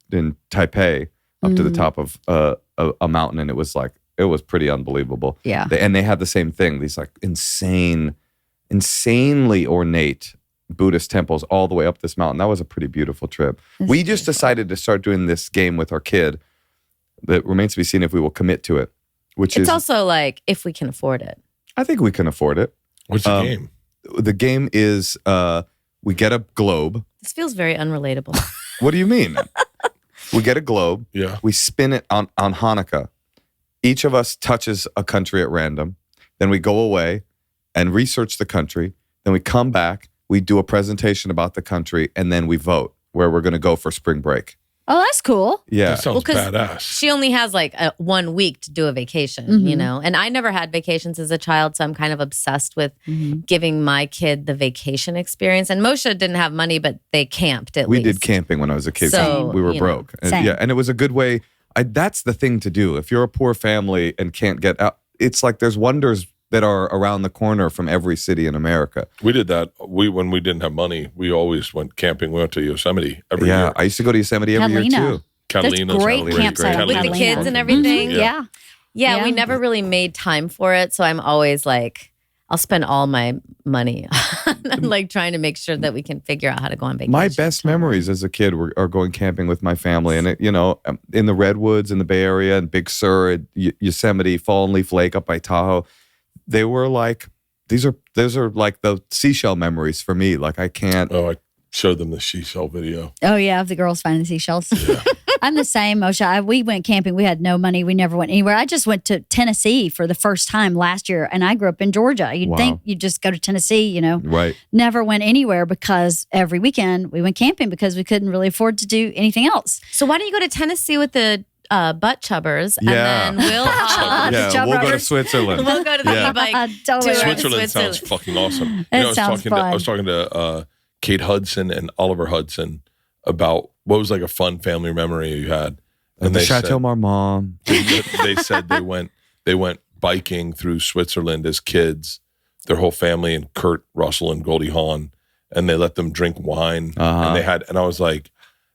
Taipei up to the top of a mountain, and it was pretty unbelievable. Yeah. And they had the same thing. These like insanely ornate Buddhist temples all the way up this mountain. That was a pretty beautiful trip. We just decided to start doing this game with our kid. That remains to be seen if we will commit to it. It's also like if we can afford it. I think we can afford it. What's the game? The game is we get a globe. This feels very unrelatable. What do you mean? We get a globe. Yeah. We spin it on Hanukkah. Each of us touches a country at random. Then we go away and research the country. Then we come back. We do a presentation about the country, and then we vote where we're going to go for spring break. Oh, that's cool. Yeah. That sounds 'cause badass. She only has like 1 week to do a vacation, you know? And I never had vacations as a child, so I'm kind of obsessed with giving my kid the vacation experience. And Moshe didn't have money, but they camped at We least. did camping when I was a kid. So, we were you know. broke. And, Same. yeah, and it was a good way. That's the thing to do. If you're a poor family and can't get out, it's like there's wonders that are around the corner from every city in America. We did that. When we didn't have money, we always went camping. We went to Yosemite every Yeah, year. I used to go to Yosemite every year Catalina. too. Catalina's That's great Catalina's campsite. great. With the Catalina. kids and everything. Yeah. Yeah, we Yeah. never really made time for it. So I'm always like, I'll spend all my money on like trying to make sure that we can figure out how to go on vacation. My best memories as a kid are going camping with my family, and in the redwoods in the Bay Area, and Big Sur, at Yosemite, Fallen Leaf Lake up by Tahoe. They were like those are like the seashell memories for me. Like I can't. Oh, I showed them the seashell video. Oh, yeah, of the girls finding seashells. I'm the same, Moshe. We went camping. We had no money. We never went anywhere. I just went to Tennessee for the first time last year, and I grew up in Georgia. You'd Wow. think you'd just go to Tennessee, you know. Right. Never went anywhere because every weekend we went camping because we couldn't really afford to do anything else. So why don't you go to Tennessee with the butt chubbers, Yeah. and then we'll The Yeah, Chub we'll go to Rubbers. Switzerland. we'll go to the Yeah. e-bike. Totally. tour. Switzerland Switzerland. sounds fucking awesome. It I was sounds talking to fun. Kate Hudson and Oliver Hudson about what was like a fun family memory you had. And the they Chateau said, Marmont. they said they went biking through Switzerland as kids, their whole family, and Kurt Russell and Goldie Hawn, and they let them drink wine. Uh-huh. And I was like,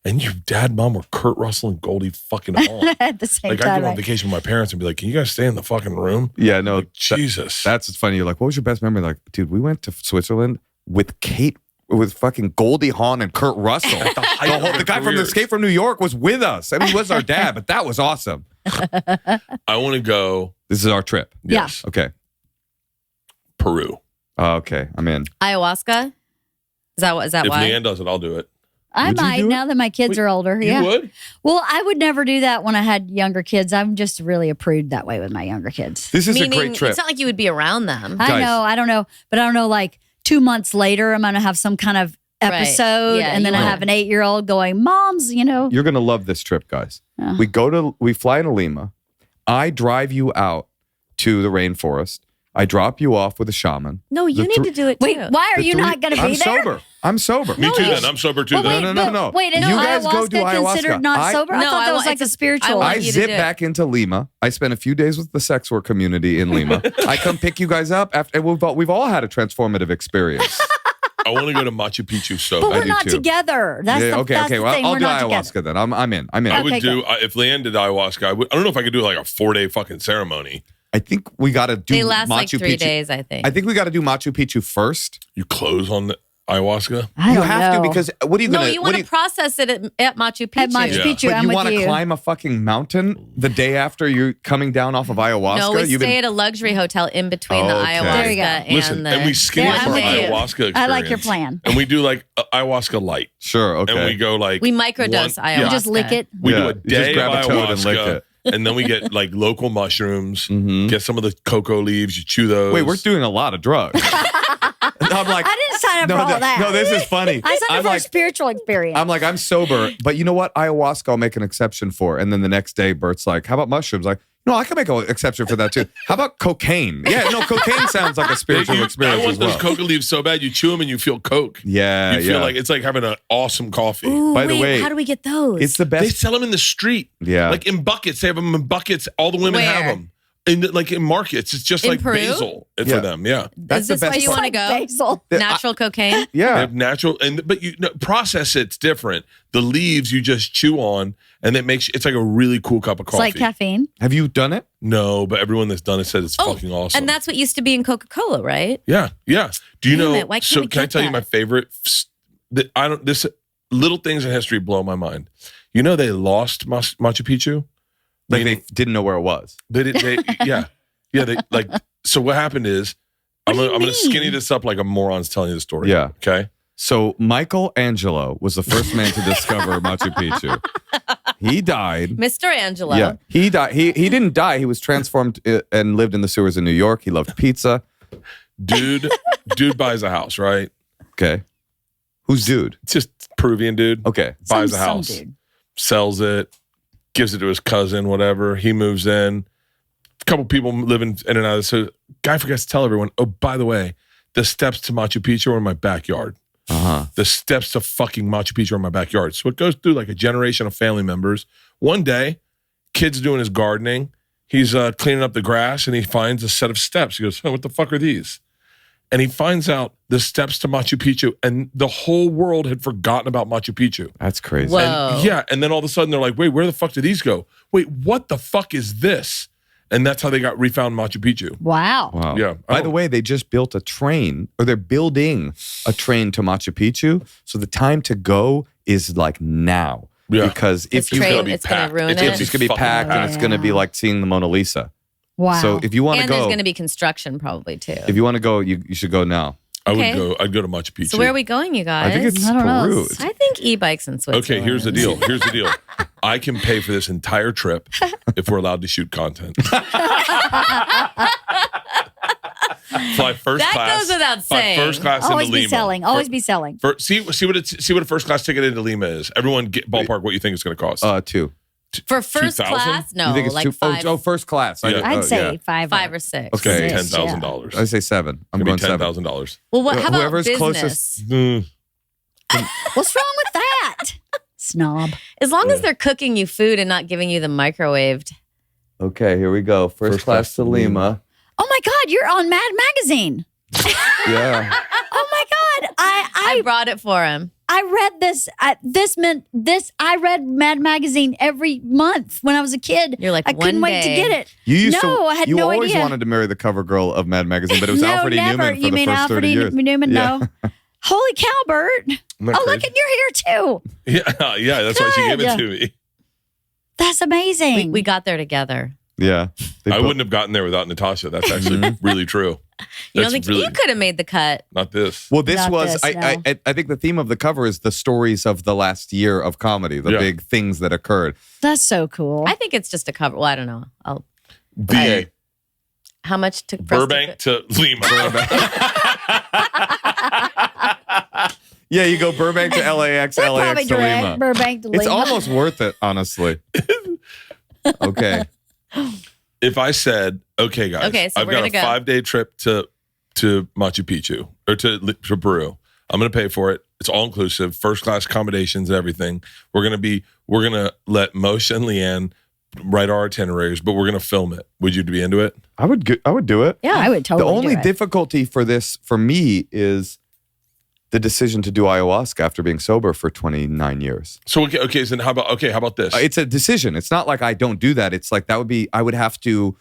and your dad, mom were Kurt Russell and Goldie fucking Hawn. At the same Like I'd time. go on right? vacation with my parents and be like, can you guys stay in the fucking room? Yeah, no, Jesus. that's what's funny. You're like, what was your best memory? Like, dude, we went to Switzerland with fucking Goldie Hawn and Kurt Russell. The guy from Escape from New York was with us. I mean, he was our dad, but that was awesome. I want to go. This is our trip. Yeah. Yes. Okay. Peru. Okay, I'm in. Ayahuasca. Is that If why? LeeAnn does it, I'll do it. I Would you might do it? now that my kids Wait, are older. You Yeah. would? Well, I would never do that when I had younger kids. I'm just really a prude that way with my younger kids. This is Meaning, a great trip. it's not like you would be around them. I Guys. know. I don't know. But I don't know, like 2 months later, I'm going to have some kind of Right. episode. Yeah, and then you I will. have an 8-year-old going, Mom's, you know. You're gonna love this trip, guys. Yeah. We fly into Lima. I drive you out to the rainforest. I drop you off with a shaman. No, you The need to do it Wait, too. why are The you three- not going to be I'm there? sober. I'm sober. Me too, you- then. I'm sober too. Well, then. wait, No. Wait, is You guys go ayahuasca do ayahuasca. considered not sober? I No, thought that was I- like a it's a- spiritual. I I want you to zip do it. back into Lima. I spent a few days with the sex work community in Lima. I come pick you guys up after, and we've all had a transformative experience. I want to go to Machu Picchu so but bad. we're do not too. together. That's Yeah, the, okay. that's the Well, thing. I'll we're do not ayahuasca together. then. I'm in. I'm in. I would Okay, do, if LeeAnn did ayahuasca, I don't know if I could do like a 4-day fucking ceremony. I think we got to do They last Machu like 3 Picchu. days, I think. I think we got to do Machu Picchu first. You close on the ayahuasca? I You don't have know. to because what are you no, gonna? you what want do to process it at Machu Picchu. At Machu Yeah. Picchu, But I'm you with want to you. climb a fucking mountain the day after you're coming down off of ayahuasca? No, we You've stay been- at a luxury hotel in between the Okay. ayahuasca There you go. and Listen, the. and we skinny Yeah, up I'm our with you. ayahuasca experience. I like your plan. And we do like ayahuasca light. Sure. Okay. And we go like. We microdose one- ayahuasca. yeah. Just lick it. We Yeah, do a you just day grab of a toad and lick ayahuasca, it. and then we get like local mushrooms, Mhm. get some of the cocoa leaves, you chew those. Wait, we're doing a lot of drugs. I'm like, I didn't sign up for all that. no, this is funny. I signed up I'm for a like, spiritual experience. I'm like, I'm sober, but you know what? Ayahuasca, I'll make an exception for. And then the next day, Bert's like, how about mushrooms? Like, no, I can make an exception for that too. How about cocaine? Yeah, no, cocaine sounds like a spiritual experience I want as well. those coca leaves so bad. You chew them and you feel coke. Yeah, You feel yeah. like it's like having an awesome coffee. Ooh, By the wait, way, how do we get those? It's the They best. sell them in the street. Yeah. Like in buckets. They have them in buckets. All the women have Where? them. Like in markets. It's just In like Peru? basil Yeah. for them. Yeah. That's Is the this why best you part. want to go? Basil. Natural cocaine? They Yeah. have natural, but you process it's different. The leaves you just chew on, and it makes it's like a really cool cup of It's coffee. like caffeine. Have you done it? No, but everyone that's done it said it's Oh, fucking awesome. And that's what used to be in Coca-Cola, right? yeah. Do you Damn know? it, why can't So we can I get tell you that? my favorite? This little things in history blow my mind. You know they lost Machu Picchu. Like Meaning- they didn't know where it was. They did. Yeah. They like. So what happened is, I'm do you gonna skinny mean? this up like a moron's telling you the story. Yeah. Okay. So Michelangelo was the first man to discover Machu Picchu. He died. Mr. Angelo. Yeah, he died. He didn't die. He was transformed and lived in the sewers in New York. He loved pizza. Dude buys a house, right? Okay. Who's dude? It's just Peruvian dude. Okay. Buys a Some house, dude. sells it, gives it to his cousin, whatever. He moves in. A couple people living in and out of so guy forgets to tell everyone, oh, by the way, the steps to Machu Picchu are in my backyard. Uh-huh. The steps to fucking Machu Picchu are in my backyard. So it goes through like a generation of family members. One day, kid's doing his gardening. He's cleaning up the grass and he finds a set of steps. He goes, oh, what the fuck are these? And he finds out the steps to Machu Picchu, and the whole world had forgotten about Machu Picchu. That's crazy. Whoa. And then all of a sudden they're like, wait, where the fuck did these go? Wait, what the fuck is this? And that's how they got refound Machu Picchu. Wow. Wow. Yeah. By the way, they just built a train, or they're building a train to Machu Picchu. So the time to go is like now. Yeah. Because if you train, be it's going packed. to ruin It's it. gonna be it's going to be fucking packed and it's going to be Yeah. like seeing the Mona Lisa. Wow. So if you want to And there's go, going to be construction probably too. if you want to go, you should go now. Okay. I'd go to Machu Picchu. So where are we going, you guys? I think it's I don't know. Peru. I think e-bikes in Switzerland. Okay, here's the deal. I can pay for this entire trip if we're allowed to shoot content. Fly first That class. goes without Fly saying. first class Always into be Lima. selling. Always be selling. See what a first class ticket into Lima is. Everyone get ballpark what you think it's going to cost. 2. For first 2,000? class? No, You think it's like two? five, First class. Yeah. I'd say yeah. five. five or six. Okay, Six, $10,000. I say 7. I'm going 7. $10,000. Well, how about Whoever's business? closest- What's wrong with that? Snob. As long as they're cooking you food and not giving you the microwaved. Okay, here we go. First class to Lima. Oh my God, you're on Mad Magazine. Yeah. Oh my God. I brought it for him. I read this. I read Mad Magazine every month when I was a kid. You're like, I couldn't one wait to day. get it. You used No, to. I had you no always idea. wanted to marry the cover girl of Mad Magazine, but it was No, Alfred E. never. Newman for You the mean first Alfred 30 E. years. Newman? Yeah. No. Holy cow, Bert. Isn't that Oh, crazy? look, and you're here too. Yeah, that's why she gave it God. to me. That's amazing. We got there together. Yeah. They I put- wouldn't have gotten there without Natasha. That's actually really true. You That's don't think really- you could have made the cut? Not this. Well, this Not was. this, I think the theme of the cover is the stories of the last year of comedy, the Yeah. big things that occurred. That's so cool. I think it's just a cover. Well, I don't know. The How much to for us to- Burbank to Lima. Yeah, you go Burbank to LAX, They're LAX probably to direct Lima. Burbank to Lima. It's almost worth it, honestly. Okay. If I said, okay, guys, Okay, so I've we're got gonna a go. 5-day trip to Machu Picchu or to Peru. I'm going to pay for it. It's all inclusive, first class accommodations and everything. We're going to let Moshe and LeeAnn write our itineraries, but we're going to film it. Would you be into it? I would do it. Yeah, I would totally The only do it. difficulty for this, for me, is the decision to do ayahuasca after being sober for 29 years. So okay, so then how about this? It's a decision. It's not like I don't do that. It's like that would be, I would have to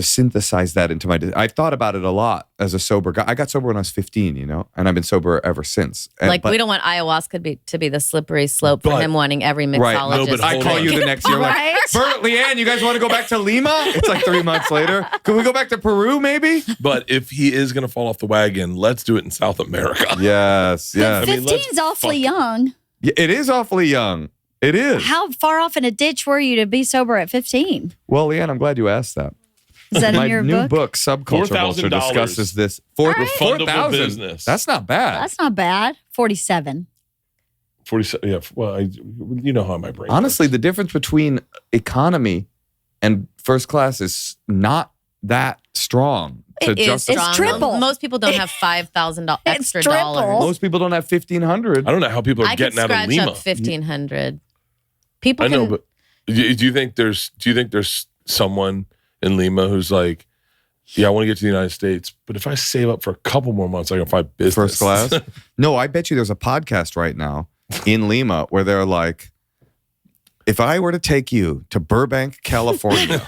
synthesize that into my, I've thought about it a lot as a sober guy. I got sober when I was 15, and I've been sober ever since. And, we don't want ayahuasca to be the slippery slope for But- him wanting every mixologist. Right. No, but I hold call on. you the next year like, Right? Bert, LeeAnn, you guys want to go back to Lima? It's like 3 months later. Can we go back to Peru maybe? But if he is going to fall off the wagon, let's do it in South America. Yes. Yeah. I mean, let's 15's awfully fuck- young. Yeah, it is awfully young. It is. How far off in a ditch were you to be sober at 15? Well, LeeAnn, I'm glad you asked that. Is that My in your new book? Subculture Vulture, $4,000. discusses this. Refundable 4,000. business. That's not bad. That's not bad. 47. 47. Yeah. Well, you know how my brain. Honestly, works. the difference between economy and first class is not that strong. To It is justify- strong. It's triple. Most people don't have $5,000 It's extra triple. dollars. Most people don't have 1,500. I don't know how people are I could getting out of scratch Lima. up 1,500. People I know, can. but do you think there's someone in Lima who's like, yeah, I want to get to the United States, but if I save up for a couple more months, I can find business. First class? No, I bet you there's a podcast right now in Lima where they're like, if I were to take you to Burbank, California,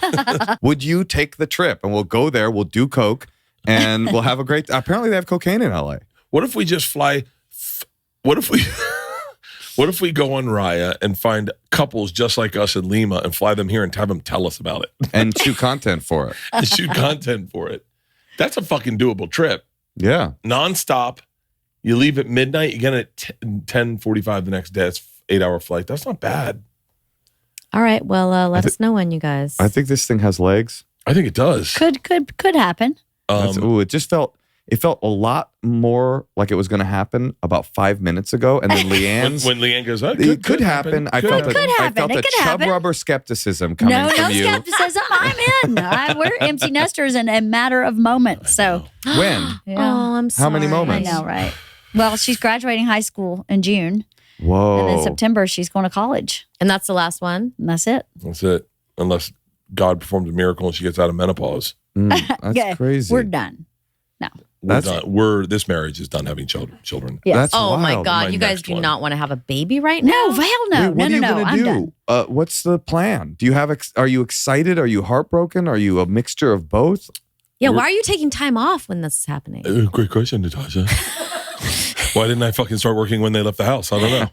would you take the trip? And we'll go there, we'll do coke, and we'll have a great. Apparently, they have cocaine in LA. What if we just fly? What if we? What if we go on Raya and find couples just like us in Lima and fly them here and have them tell us about it And shoot content for it. and shoot content for it? That's a fucking doable trip. Yeah. Nonstop. You leave at midnight. You get at 10:45 the next day. It's 8-hour flight. That's not bad. All right. Well, let us know when, you guys. I think this thing has legs. I think it does. Could happen. It just felt a lot more like it was going to happen about 5 minutes ago, and then LeeAnn's. when LeeAnn goes, oh, it could happen. I felt It could happen. a Chub Rubber skepticism coming No from you. skepticism. I'm in. We're empty nesters in a matter of moments. So When? yeah. Oh, I'm sorry. How many moments? I know, right? Well, she's graduating high school in June, Whoa. and in September she's going to college, And that's the last one. and that's it. That's it. Unless God performs a miracle and she gets out of menopause. That's Okay, crazy. We're done. We're done. This marriage is done having children. Yes. That's Oh my wild. God. My You guys next do one. not want to have a baby right now? No, hell no. Wait, what are you no. gonna I'm do? done. What's the plan? Do you have? Are you excited? Are you heartbroken? Are you a mixture of both? Yeah. Why are you taking time off when this is happening? Great question, Natasha. Why didn't I fucking start working when they left the house? I don't know.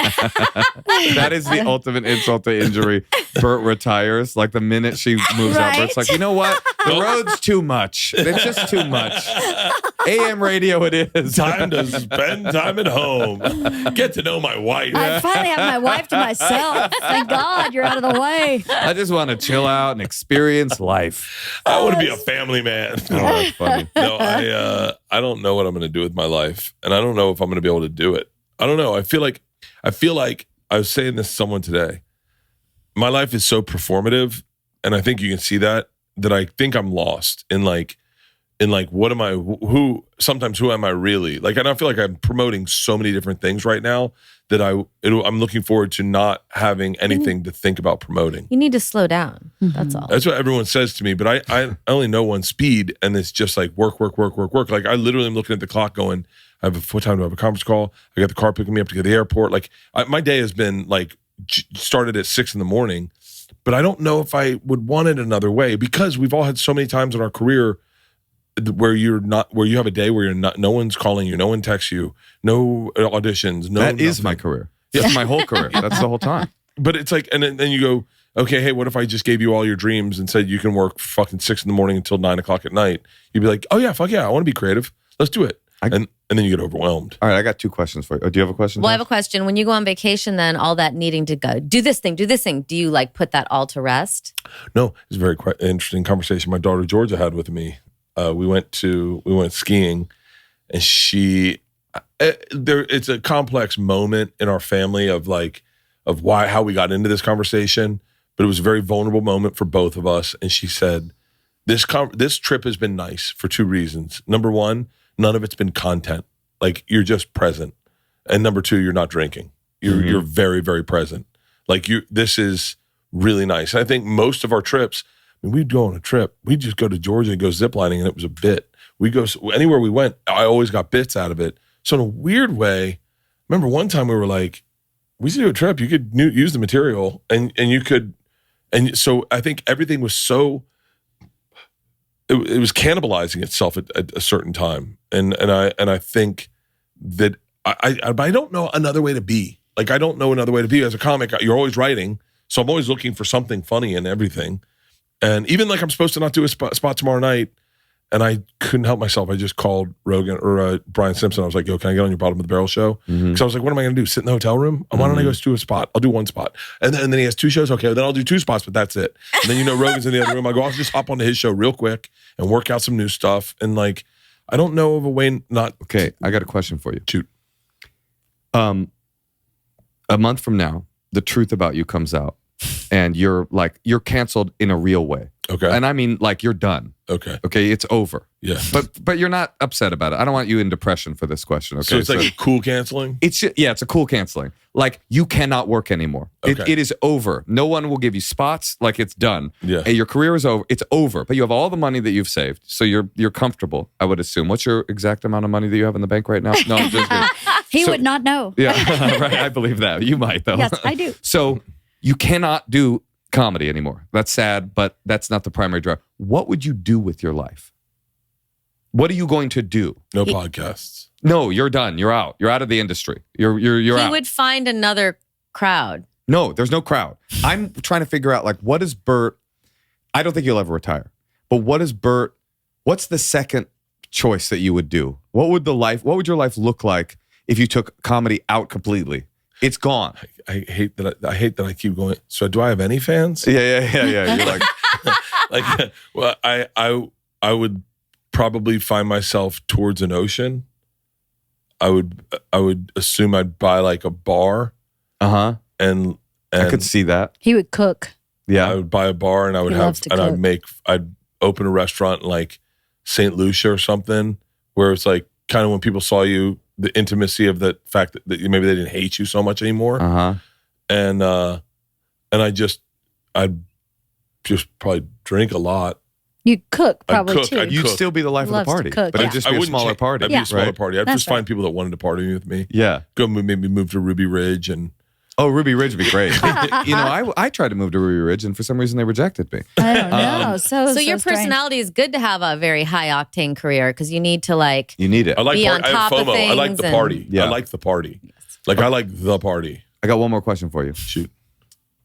That is the ultimate insult to injury. Bert retires. Like the minute she moves out, Right? Bert's like, you know what? The road's too much. It's just too much. AM radio it is. Time to spend time at home. Get to know my wife. I finally have my wife to myself. Thank God you're out of the way. I just want to chill out and experience life. I want to be a family man. Oh, that's funny. No, I don't know what I'm going to do with my life, and I don't know if I'm going to be able to do it. I don't know. I feel like I was saying this to someone today. My life is so performative, and I think you can see that I think I'm lost in what am I? Who am I really? Like, and I feel like I'm promoting so many different things right now that I'm looking forward to not having anything to think about promoting. You need to slow down. That's all. That's what everyone says to me, but I only know one speed, and it's just like work. Like I literally am looking at the clock going, what time do I have a conference call? I got the car picking me up to go to the airport. Like my day has been like started at 6 a.m, but I don't know if I would want it another way, because we've all had so many times in our career where you have a day where you're not, no one's calling you, no one texts you, no auditions, no. That is nothing. my career. That's my whole career. That's the whole time. But it's like, and then you go, okay, hey, what if I just gave you all your dreams and said you can work fucking 6 a.m. until 9 o'clock at night? You'd be like, oh yeah, fuck yeah, I want to be creative. Let's do it. And then you get overwhelmed. All right, I got 2 questions for you. Do you have a question? Well, I have a question. When you go on vacation, then all that needing to go, do this thing, do you like put that all to rest? No, it's a very interesting conversation my daughter Georgia had with me. We went skiing, and it's a complex moment in our family of how we got into this conversation, but it was a very vulnerable moment for both of us. And she said, this trip has been nice for 2 reasons. Number 1, none of it's been content. Like, you're just present. And number 2, you're not drinking. You're very, very present. Like, this is really nice. I think most of our trips, we'd go on a trip. We'd just go to Georgia and go ziplining, and it was a bit. We go anywhere we went, I always got bits out of it. So in a weird way, I remember one time we were like, we should do a trip. You could use the material, and you could, and so I think everything was so. It was cannibalizing itself at a certain time, and I think that I don't know another way to be. Like, I don't know another way to be as a comic. You're always writing, so I'm always looking for something funny in everything. And even like I'm supposed to not do a spot tomorrow night, and I couldn't help myself. I just called Rogan or Brian Simpson. I was like, yo, can I get on your Bottom of the Barrel show? Because I was like, what am I going to do? Sit in the hotel room? Why don't I go do a spot? I'll do 1 spot. And then he has 2 shows. Okay, then I'll do 2 spots, but that's it. And then, Rogan's in the other room. I go, I'll just hop onto his show real quick and work out some new stuff. And like, I don't know of a way not. Okay, I got a question for you. Shoot. A month from now, the truth about you comes out, and you're canceled in a real way. Okay. And I mean, like, you're done. Okay. Okay, it's over. Yeah. But you're not upset about it. I don't want you in depression for this question. Okay. So it's like a cool canceling? It's a cool canceling. Like, you cannot work anymore. Okay. It is over. No one will give you spots. Like, it's done. Yeah. And your career is over. It's over. But you have all the money that you've saved, so you're comfortable, I would assume. What's your exact amount of money that you have in the bank right now? No, I'm just kidding. He would not know. Yeah, right. I believe that. You might, though. Yes, I do. So you cannot do comedy anymore. That's sad, but that's not the primary drive. What would you do with your life? What are you going to do? No podcasts. No, you're done. You're out. You're out of the industry. You're He out. would find another crowd. No, there's no crowd. I'm trying to figure out, like, what is Bert? I don't think you'll ever retire. But what is Bert? What's the second choice that you would do? What would your life look like if you took comedy out completely? It's gone. I hate that. I hate that I keep going. So do I have any fans? Yeah. You're like, Like, well, I would probably find myself towards an ocean. I would assume I'd buy like a bar. And I could see that. He would cook. Yeah. I would buy a bar and I would He loves to cook. I'd open a restaurant in like St. Lucia or something where it's like kind of when people saw you, the intimacy of the fact that maybe they didn't hate you so much anymore. And I'd just probably drink a lot. You'd cook probably too. You'd still be the life of the Loves to party, cook, but it'd just be a smaller party. It'd be a smaller right? party. I'd That's just find right. people that wanted to party with me. Yeah. Maybe move to Ruby Ridge and. Oh, Ruby Ridge would be great. I tried to move to Ruby Ridge, and for some reason they rejected me. I don't know. So your strange. personality is good to have a very high octane career because you need to like. You need it. I like. Be on I have top of FOMO. I like things the and- party. Yeah. I like the party. Like I like the party. I got one more question for you. Shoot.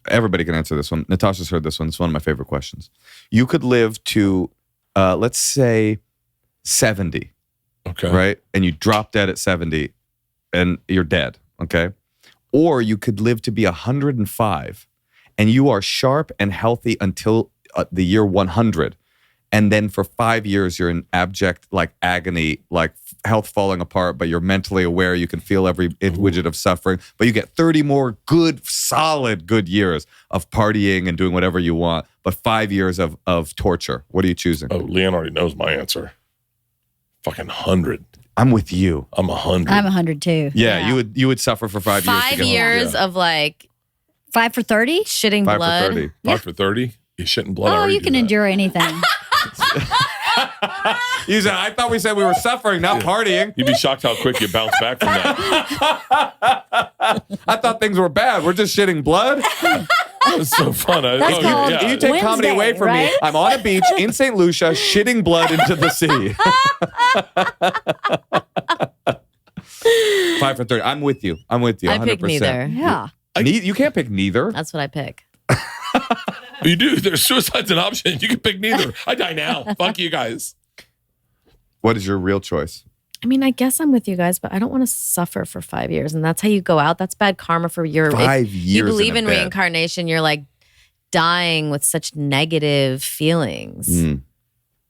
Everybody can answer this one. Natasha's heard this one. It's one of my favorite questions. You could live to, let's say, 70, Okay. right? And you drop dead at 70, and you're dead. Okay. Or you could live to be 105 and you are sharp and healthy until the year 100. And then for 5 years, you're in abject like agony, like health falling apart, but you're mentally aware. You can feel every widget of suffering, but you get 30 more good, solid, good years of partying and doing whatever you want, but 5 years of torture. What are you choosing? Oh, LeeAnn already knows my answer. Fucking 100. I'm with you. I'm 100. I'm 100 too. Yeah, you would suffer for 5 years. 5 years of like 5 for 30. shitting 5 blood. for 30. 5 for 30? You're shitting blood. I Oh, already you do can that. endure anything. You said, I thought we said we were suffering, not partying. You'd be shocked how quick you bounce back from that. I thought things were bad. We're just shitting blood. It's so fun. That's called- You take comedy Wednesday, away from me. right? I'm on a beach in St. Lucia, shitting blood into the sea. 5 for 30. I'm with you. I'm with you. 100%. I pick neither. Yeah. You can't pick neither. That's what I pick. You do. There's suicide's an option. You can pick neither. I die now. Fuck you guys. What is your real choice? I mean, I guess I'm with you guys, but I don't want to suffer for 5 years. And that's how you go out. That's bad karma for your 5 if years you believe in in a bed. reincarnation, you're like dying with such negative feelings. Do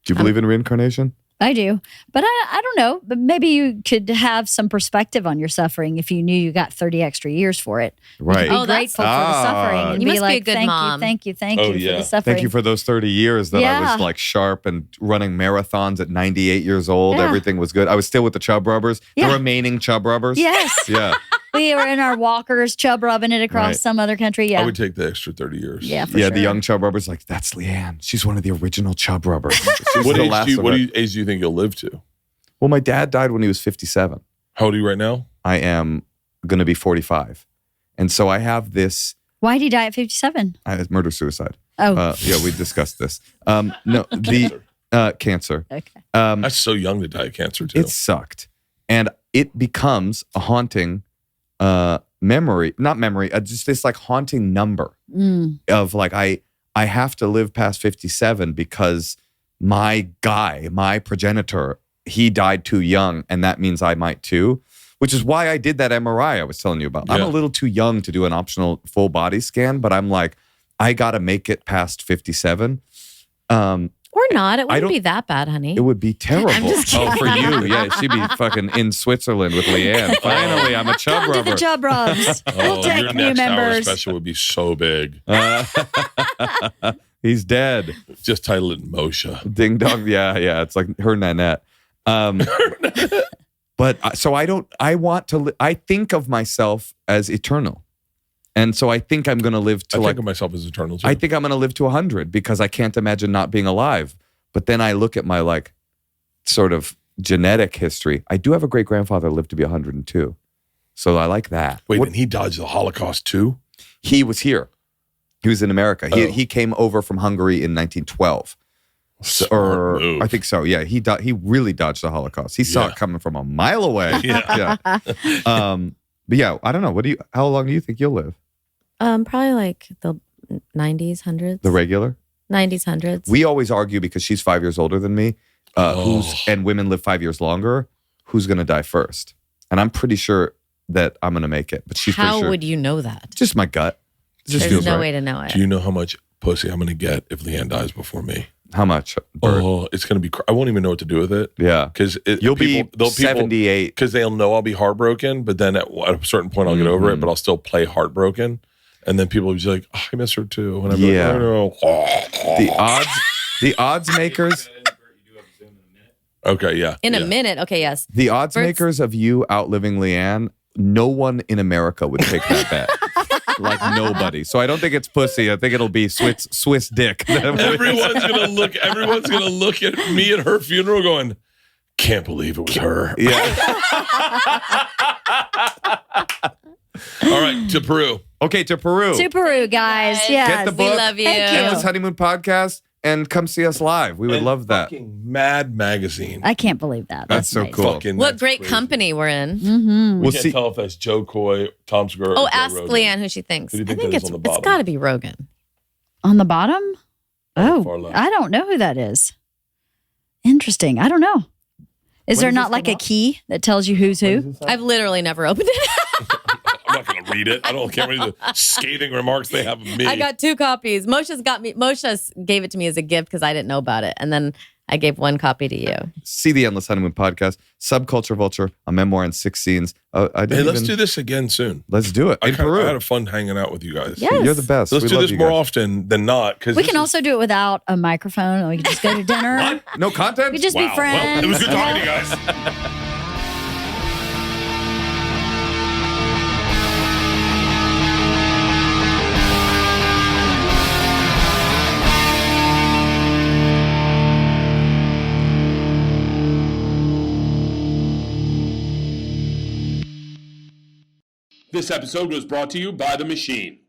you believe in reincarnation? I do. But I don't know. But maybe you could have some perspective on your suffering if you knew you got 30 extra years for it. Right. Be Oh, that's- grateful for the suffering. And You be must be a like, good thank mom. you Oh, for yeah. the suffering. Thank you for those 30 years that I Yeah. was like sharp and running marathons at 98 years old. Yeah. Everything was good. I was still with the Chub Rubbers, Yeah. the remaining Chub Rubbers. Yes. Yeah. We were in our walkers, chub rubbing it across Right. some other country. Yeah. I would take the extra 30 years. Yeah, for Yeah, sure. the young Chub Rubbers, like, that's LeeAnn. She's one of the original Chub Rubbers. She's What the age last do you, of what it. age do you think you'll live to? Well, my dad died when he was 57. How old are you right now? I am going to be 45. And so I have this Why did he die at 57? murder-suicide. Oh, Yeah, we discussed this. No, the cancer. okay. That's so young to die of cancer, too. It sucked. And it becomes a haunting just this like haunting number of like, I have to live past 57 because my guy, my progenitor, he died too young. And that means I might too, which is why I did that MRI I was telling you about. I'm Yeah. a little too young to do an optional full body scan, but I'm like, I got to make it past 57. Or not. It wouldn't don't- be that bad, honey. It would be terrible. I'm just Oh, for kidding. you. Yeah, she'd be fucking in Switzerland with LeeAnn. Finally, I'm a Chub Come to Rubber. the Chub Rubs. We'll Oh, take your new next hour members. special would be so big. He's dead. Just title it Moshe. Ding dong. Yeah. It's like her Nanette. But I think of myself as eternal. And so I think I'm going to live to I like, think of myself as eternal, too. I think I'm going to live to 100 because I can't imagine not being alive. But then I look at my like sort of genetic history. I do have a great grandfather who lived to be 102. So I like that. Wait, and he dodged the Holocaust, too? He was here. He was in America. Oh. He came over from Hungary in 1912. Smart move. I think so. Yeah, he really dodged the Holocaust. He saw Yeah. it coming from a mile away. Yeah. But yeah, I don't know. How long do you think you'll live? Probably like the 90s, 100s. The regular? 90s, 100s. We always argue because she's 5 years older than me. And women live 5 years longer. Who's going to die first? And I'm pretty sure that I'm going to make it. But she's pretty How sure. would you know that? Just my gut. It just There's feels no right. way to know it. Do you know how much pussy I'm going to get if LeeAnn dies before me? How much? Bert? Oh, it's going to be. I won't even know what to do with it. Yeah. Because You'll be 78. Because they'll know I'll be heartbroken, but then at a certain point I'll get over it, but I'll still play heartbroken. And then people will be like, oh, I miss her too. And I'm like, I don't know. The odds makers. Okay, yeah. In a yeah. minute. Okay, yes. The odds Bert's- makers of you outliving LeeAnn, no one in America would take that bet. Like nobody. So I don't think it's pussy. I think it'll be Swiss dick. Everyone's gonna look at me at her funeral going, can't believe it was her. Yeah. All right, to Peru. Okay, to Peru. To Peru, guys. Yes. Get the book. We love you. Thank you. Endless Honeymoon Podcast, and come see us live. We would And love that. fucking Mad Magazine. I can't believe that. That's so amazing. cool. Fucking, What that's great crazy. company we're in. Mm-hmm. We We'll can't see. tell if that's Joe Coy, Tom Segura, Oh, or Joe ask Rogan. LeeAnn who she thinks. Who do you I think think that is it's on the bottom? got to be Rogan. On the bottom? Far Oh, left. I don't know who that is. Interesting. I don't know. Is When there does not this like come a out? key that tells you who's who? I've literally never opened it. I'm not going to read it. I can't read the scathing remarks they have of me. I got 2 copies. Moshe gave it to me as a gift because I didn't know about it. And then I gave 1 copy to you. See the Endless Honeymoon Podcast, Subculture Vulture, a memoir in 6 scenes. Hey, let's do this again soon. Let's do it I in Peru. had a fun hanging out with you guys. Yeah. You're the best. Let's We do love this you more guys. often than not. Because We can also do it without a microphone. Or we can just go to dinner. No content? We just be Wow. friends. Well, it was good you talking know? to you guys. This episode was brought to you by The Machine.